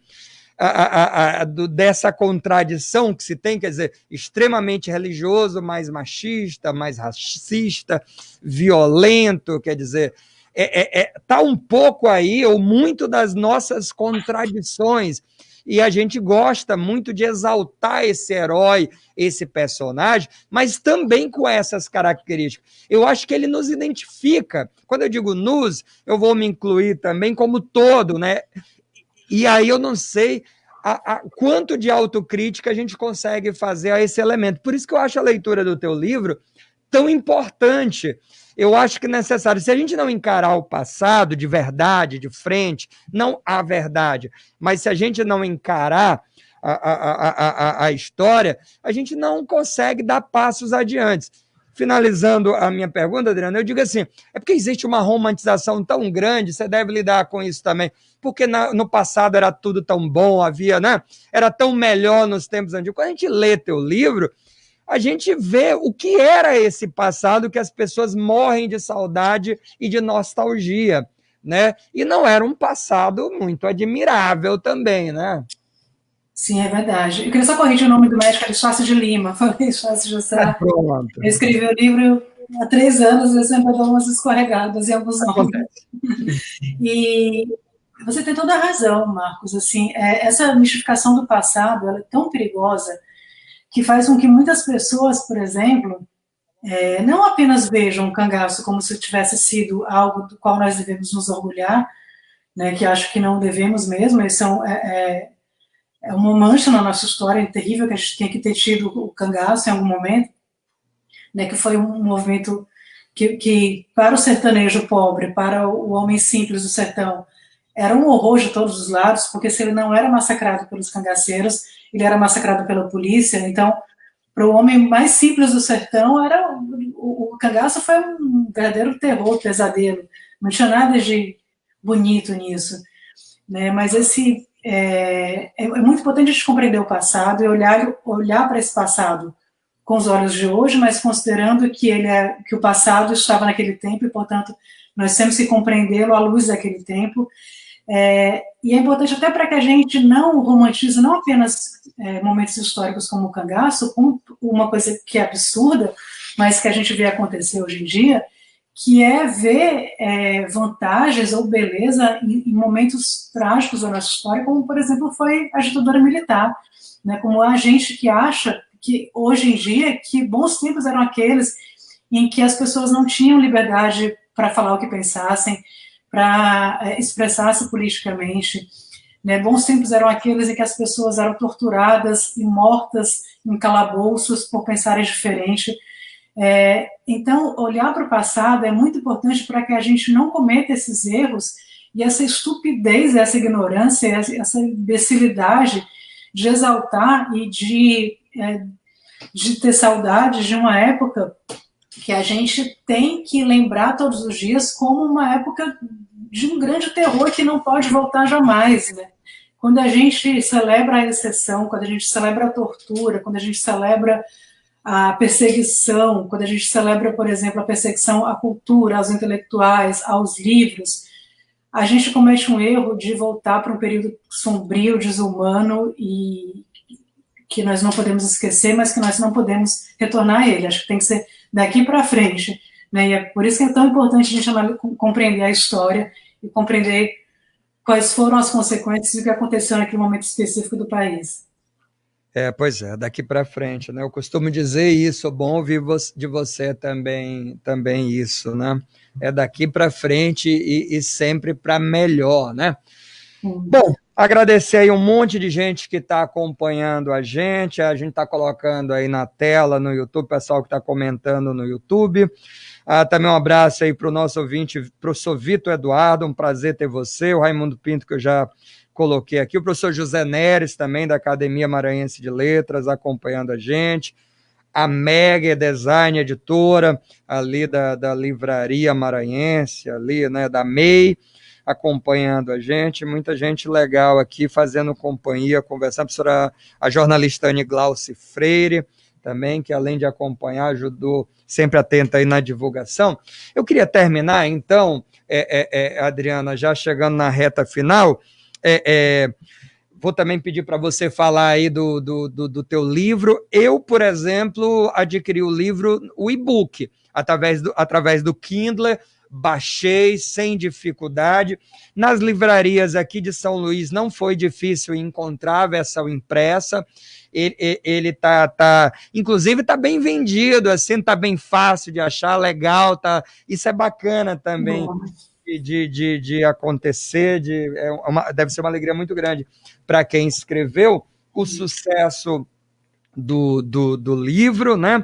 B: dessa contradição que se tem, quer dizer, extremamente religioso, mais machista, mais racista, violento, quer dizer, tá um pouco aí, ou muito das nossas contradições, e a gente gosta muito de exaltar esse herói, esse personagem, mas também com essas características. Eu acho que ele nos identifica. Quando eu digo nos, eu vou me incluir também como todo, né? E aí eu não sei quanto de autocrítica a gente consegue fazer a esse elemento. Por isso que eu acho a leitura do teu livro tão importante. Eu acho que é necessário, se a gente não encarar o passado de verdade, de frente, não a verdade, mas se a gente não encarar a história, a gente não consegue dar passos adiante. Finalizando a minha pergunta, Adriana, eu digo assim, é porque existe uma romantização tão grande, você deve lidar com isso também, porque no passado era tudo tão bom, havia, né? Era tão melhor nos tempos antigos. Quando a gente lê teu livro, a gente vê o que era esse passado que as pessoas morrem de saudade e de nostalgia, né? E não era um passado muito admirável também, né?
C: Sim, é verdade. Eu queria só corrigir o nome do médico, era Estácio de Lima. Falei Estácio de Sá.
B: Pronto.
C: Eu escrevi o livro há 3 anos, eu sempre dou umas escorregadas em alguns nomes.
B: Acontece.
C: E você tem toda a razão, Marcos. Assim, essa mistificação do passado, ela é tão perigosa que faz com que muitas pessoas, por exemplo, não apenas vejam o cangaço como se tivesse sido algo do qual nós devemos nos orgulhar, né, que acho que não devemos mesmo, é uma mancha na nossa história terrível, que a gente tinha que ter tido o cangaço em algum momento, né, que foi um movimento que para o sertanejo pobre, para o homem simples do sertão, era um horror de todos os lados, porque se ele não era massacrado pelos cangaceiros, ele era massacrado pela polícia. Então, para o homem mais simples do sertão, o cangaço foi um verdadeiro terror, pesadelo. Não tinha nada de bonito nisso, né? Mas é muito importante a gente compreender o passado e olhar para esse passado com os olhos de hoje, mas considerando que o passado estava naquele tempo e, portanto, nós temos que compreendê-lo à luz daquele tempo. E é importante até para que a gente não romantize não apenas momentos históricos como o cangaço, como uma coisa que é absurda, mas que a gente vê acontecer hoje em dia, que é ver vantagens ou beleza em momentos trágicos da nossa história, como, por exemplo, foi a ditadura militar, né, como a gente que acha que, hoje em dia, que bons tempos eram aqueles em que as pessoas não tinham liberdade para falar o que pensassem, para expressar-se politicamente, né? Bons tempos eram aqueles em que as pessoas eram torturadas e mortas em calabouços por pensarem diferente. Então, olhar para o passado é muito importante para que a gente não cometa esses erros e essa estupidez, essa ignorância, essa imbecilidade de exaltar e de ter saudade de uma época que a gente tem que lembrar todos os dias como uma época de um grande terror que não pode voltar jamais, né? Quando a gente celebra a exceção, quando a gente celebra a tortura, quando a gente celebra a perseguição, quando a gente celebra, por exemplo, a perseguição à cultura, aos intelectuais, aos livros, a gente comete um erro de voltar para um período sombrio, desumano e que nós não podemos esquecer, mas que nós não podemos retornar a ele. Acho que tem que ser daqui para frente, né? E é por isso que é tão importante a gente compreender a história e compreender quais foram as consequências do que aconteceu naquele momento específico do país.
B: Pois é, daqui para frente, né? Eu costumo dizer isso, bom ouvir de você também isso, né? É daqui para frente e sempre para melhor, né? Bom, agradecer aí um monte de gente que está acompanhando a gente está colocando aí na tela no YouTube, pessoal que está comentando no YouTube. Também um abraço aí para o nosso ouvinte, professor Vitor Eduardo, um prazer ter você, o Raimundo Pinto, que eu já coloquei aqui, o professor José Neres, também da Academia Maranhense de Letras, acompanhando a gente, a Meg, design, editora, ali da Livraria Maranhense, ali, né, da MEI, acompanhando a gente, muita gente legal aqui, fazendo companhia, conversando, a jornalista Anne Glauci Freire, também, que além de acompanhar, ajudou, sempre atenta aí na divulgação. Eu queria terminar, então, Adriana, já chegando na reta final, vou também pedir para você falar aí do teu livro. Eu, por exemplo, adquiri o livro, o e-book, através do Kindle, baixei sem dificuldade. Nas livrarias aqui de São Luís não foi difícil encontrar a versão impressa. Ele inclusive está bem vendido, assim, está bem fácil de achar, legal, isso é bacana também. De acontecer, deve ser uma alegria muito grande para quem escreveu o sucesso do livro, né?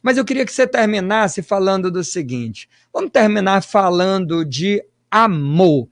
B: Mas eu queria que você terminasse falando do seguinte, vamos terminar falando de amor.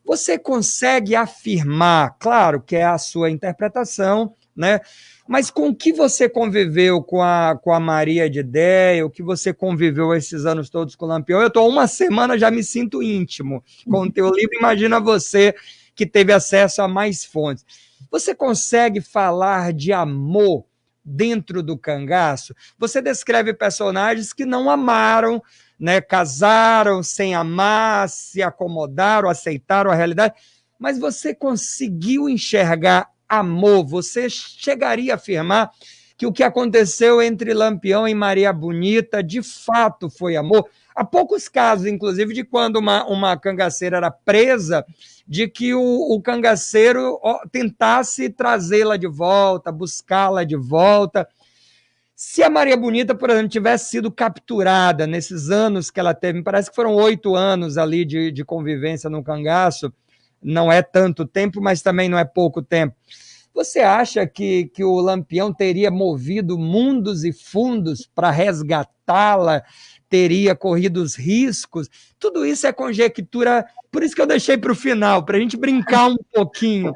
B: Você consegue afirmar, claro que é a sua interpretação, né? Mas com o que você conviveu com a Maria de Déia, o que você conviveu esses anos todos com o Lampião? Eu estou há uma semana, já me sinto íntimo com o teu livro, imagina você que teve acesso a mais fontes. Você consegue falar de amor dentro do cangaço? Você descreve personagens que não amaram, né, casaram sem amar, se acomodaram, aceitaram a realidade, mas você conseguiu enxergar amor? Você chegaria a afirmar que o que aconteceu entre Lampião e Maria Bonita de fato foi amor? Há poucos casos, inclusive, de quando uma cangaceira era presa, de que o cangaceiro tentasse trazê-la de volta, buscá-la de volta. Se a Maria Bonita, por exemplo, tivesse sido capturada nesses anos que ela teve, me parece que foram 8 anos ali de convivência no cangaço, não é tanto tempo, mas também não é pouco tempo. Você acha que o Lampião teria movido mundos e fundos para resgatá-la, teria corrido os riscos? Tudo isso é conjectura, por isso que eu deixei para o final, para a gente brincar um pouquinho.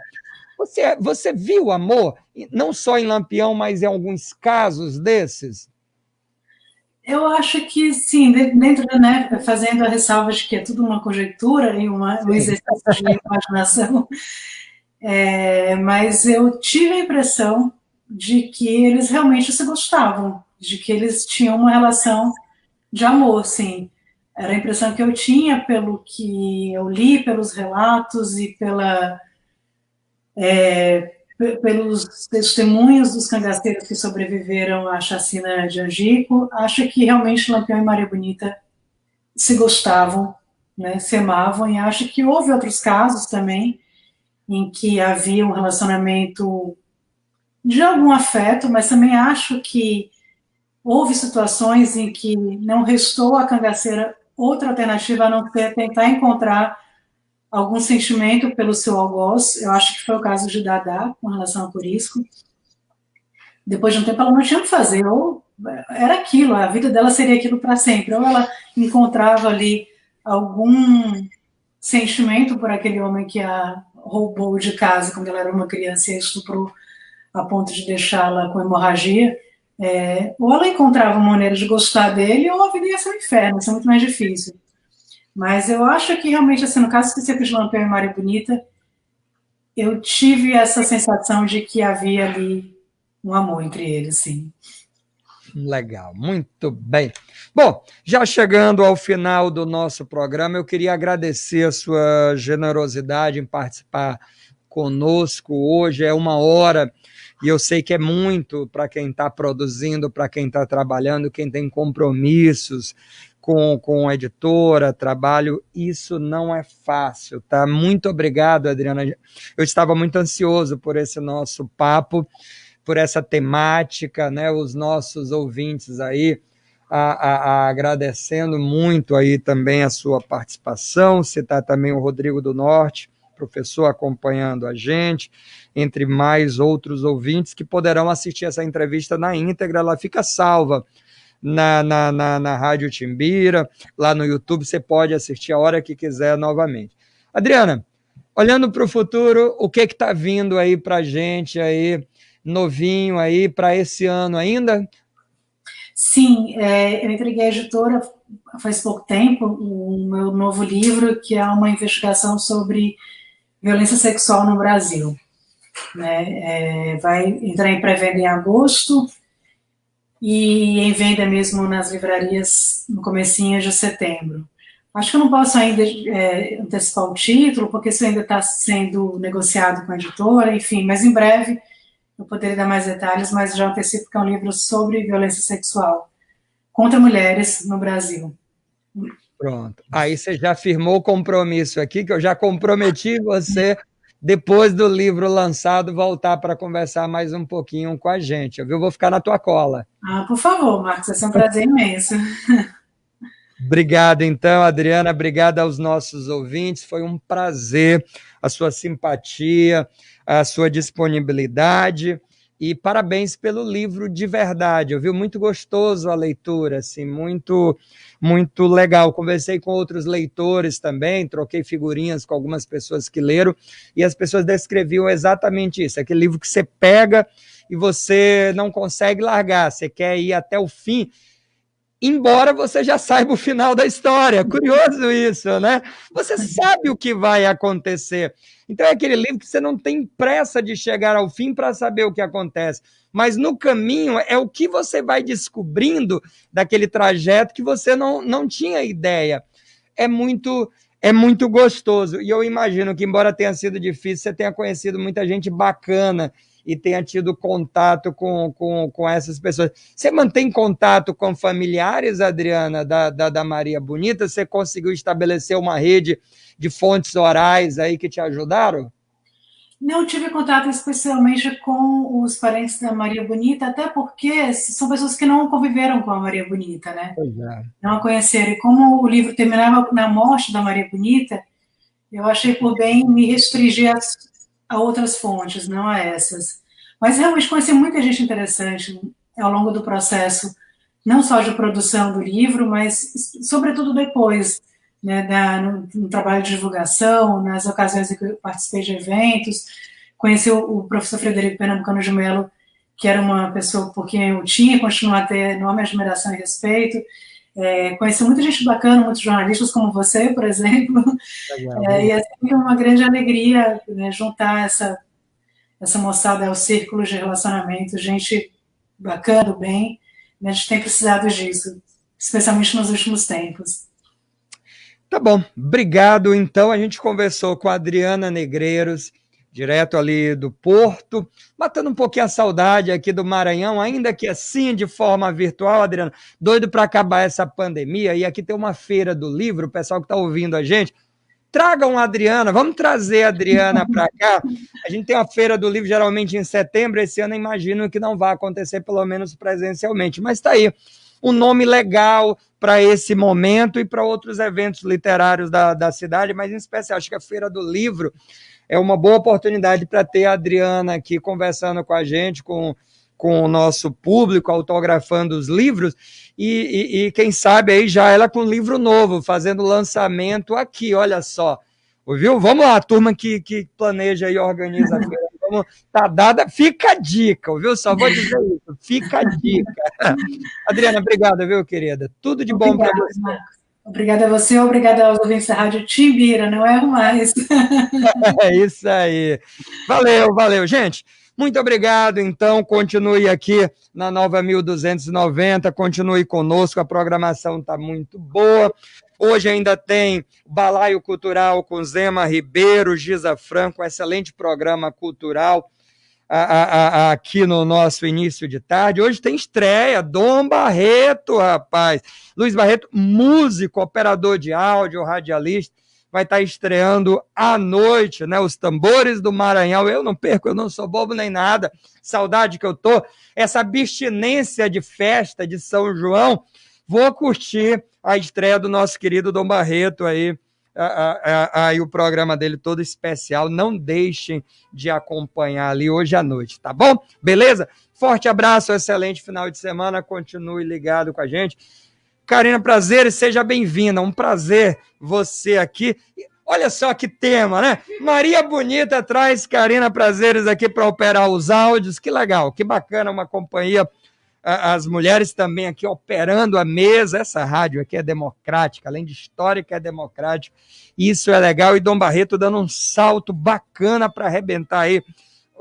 B: Você viu amor, não só em Lampião, mas em alguns casos desses?
C: Eu acho que sim, dentro, né, fazendo a ressalva de que é tudo uma conjectura e um exercício de imaginação, mas eu tive a impressão de que eles realmente se gostavam, de que eles tinham uma relação de amor, sim. Era a impressão que eu tinha pelo que eu li, pelos relatos e pelos testemunhos dos cangaceiros que sobreviveram à chacina de Angico. Acho que realmente Lampião e Maria Bonita se gostavam, né, se amavam, e acho que houve outros casos também em que havia um relacionamento de algum afeto, mas também acho que houve situações em que não restou à cangaceira outra alternativa a não ser tentar encontrar algum sentimento pelo seu algoz. Eu acho que foi o caso de Dadá com relação a Corisco. Depois de um tempo ela não tinha o que fazer, ou era aquilo, a vida dela seria aquilo para sempre, ou ela encontrava ali algum sentimento por aquele homem que a roubou de casa quando ela era uma criança e a estuprou a ponto de deixá-la com hemorragia, ou ela encontrava uma maneira de gostar dele, ou a vida ia ser um inferno, ia ser muito mais difícil. Mas eu acho que realmente, assim, no caso específico de Lampião e Maria Bonita, eu tive essa sensação de que havia ali um amor entre eles, sim.
B: Legal, muito bem. Bom, já chegando ao final do nosso programa, eu queria agradecer a sua generosidade em participar conosco hoje. É 1 hora e eu sei que é muito para quem está produzindo, para quem está trabalhando, quem tem compromissos com a editora, trabalho, isso não é fácil, tá? Muito obrigado, Adriana. Eu estava muito ansioso por esse nosso papo, por essa temática, né? Os nossos ouvintes aí agradecendo muito aí também a sua participação, citar também o Rodrigo do Norte, professor acompanhando a gente, entre mais outros ouvintes que poderão assistir essa entrevista na íntegra, ela fica salva na Rádio Timbira, lá no YouTube, você pode assistir a hora que quiser novamente. Adriana, olhando para o futuro, o que está vindo aí para a gente aí, novinho aí, para esse ano ainda?
C: Sim, eu entreguei à editora faz pouco tempo o meu novo livro, que é uma investigação sobre violência sexual no Brasil. Né? Vai entrar em pré-venda em agosto e em venda mesmo nas livrarias no comecinho de setembro. Acho que eu não posso ainda antecipar o título, porque isso ainda está sendo negociado com a editora, enfim, mas em breve eu poderia dar mais detalhes, mas já antecipo que é um livro sobre violência sexual contra mulheres no Brasil.
B: Pronto. Aí você já firmou o compromisso aqui, que eu já comprometi você, depois do livro lançado, voltar para conversar mais um pouquinho com a gente. Eu vou ficar na tua cola.
C: Por favor, Marcos, vai ser um prazer imenso.
B: Obrigado, então, Adriana. Obrigado aos nossos ouvintes. Foi um prazer a sua simpatia, a sua disponibilidade. E parabéns pelo livro de verdade. Eu vi muito gostoso a leitura, assim, muito, muito legal. Conversei com outros leitores também, troquei figurinhas com algumas pessoas que leram, e as pessoas descreviam exatamente isso, aquele livro que você pega e você não consegue largar, você quer ir até o fim. embora você já saiba o final da história. Curioso isso, né? Você sabe o que vai acontecer. Então é aquele livro que você não tem pressa de chegar ao fim para saber o que acontece, mas no caminho é o que você vai descobrindo daquele trajeto que você não tinha ideia. É muito gostoso. E eu imagino que, embora tenha sido difícil, você tenha conhecido muita gente bacana e tenha tido contato com essas pessoas. Você mantém contato com familiares, Adriana, da Maria Bonita? Você conseguiu estabelecer uma rede de fontes orais aí que te ajudaram?
C: Não tive contato especialmente com os parentes da Maria Bonita, até porque são pessoas que não conviveram com a Maria Bonita, né?
B: Pois é.
C: Não a conheceram. E como o livro terminava na morte da Maria Bonita, eu achei por bem me restringir a outras fontes, não a essas. Mas realmente conheci muita gente interessante ao longo do processo, não só de produção do livro, mas sobretudo depois, né, no trabalho de divulgação, nas ocasiões em que eu participei de eventos. Conheci o professor Frederico Pernambucano de Mello, que era uma pessoa por quem eu tinha e continuo a ter enorme admiração e respeito. Conheci muita gente bacana, muitos jornalistas como você, por exemplo. E é sempre uma grande alegria, né, juntar essa moçada ao círculo de relacionamento, gente bacana, do bem. A gente tem precisado disso, especialmente nos últimos tempos.
B: Tá bom, obrigado. Então, a gente conversou com a Adriana Negreiros, direto ali do Porto, matando um pouquinho a saudade aqui do Maranhão, ainda que assim, de forma virtual, Adriana, doido para acabar essa pandemia, e aqui tem uma feira do livro, o pessoal que está ouvindo a gente, tragam a Adriana, vamos trazer a Adriana para cá, a gente tem uma feira do livro geralmente em setembro, esse ano imagino que não vai acontecer, pelo menos presencialmente, mas está aí, um nome legal para esse momento e para outros eventos literários da cidade, mas em especial, acho que a Feira do Livro é uma boa oportunidade para ter a Adriana aqui conversando com a gente, com o nosso público, autografando os livros, e quem sabe aí já ela com livro novo, fazendo lançamento aqui, olha só. Ouviu? Vamos lá, turma que planeja e organiza a feira. Tá dada, fica a dica, viu? Só vou dizer isso, fica a dica. Adriana, obrigado, viu, querida? Tudo de bom para você.
C: Marcos. Obrigada a você, obrigada aos ouvintes da Rádio Timbira, não erro mais.
B: É isso aí. Valeu, gente. Muito obrigado, então, continue aqui na Nova 1290, continue conosco, a programação está muito boa. Hoje ainda tem Balaio Cultural com Zema Ribeiro, Giza Franco, excelente programa cultural aqui no nosso início de tarde. Hoje tem estreia, Dom Barreto, rapaz. Luiz Barreto, músico, operador de áudio, radialista, vai estar estreando à noite, né? Os Tambores do Maranhão. Eu não perco, eu não sou bobo nem nada. Saudade que eu tô. Essa abstinência de festa de São João, vou curtir a estreia do nosso querido Dom Barreto aí, o programa dele todo especial. Não deixem de acompanhar ali hoje à noite, tá bom? Beleza? Forte abraço, excelente final de semana. Continue ligado com a gente. Karina Prazeres, seja bem-vinda. Um prazer você aqui. Olha só que tema, né? Maria Bonita traz Karina Prazeres aqui para operar os áudios. Que legal, que bacana, uma companhia. As mulheres também aqui operando a mesa. Essa rádio aqui é democrática, além de histórica, é democrática. Isso é legal. E Dom Barreto dando um salto bacana para arrebentar aí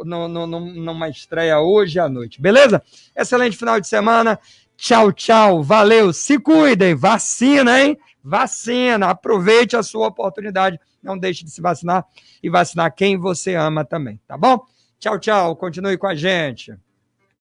B: numa estreia hoje à noite. Beleza? Excelente final de semana. Tchau, tchau, valeu, se cuidem, vacina, hein? Vacina, aproveite a sua oportunidade, não deixe de se vacinar e vacinar quem você ama também, tá bom? Tchau, tchau, continue com a gente.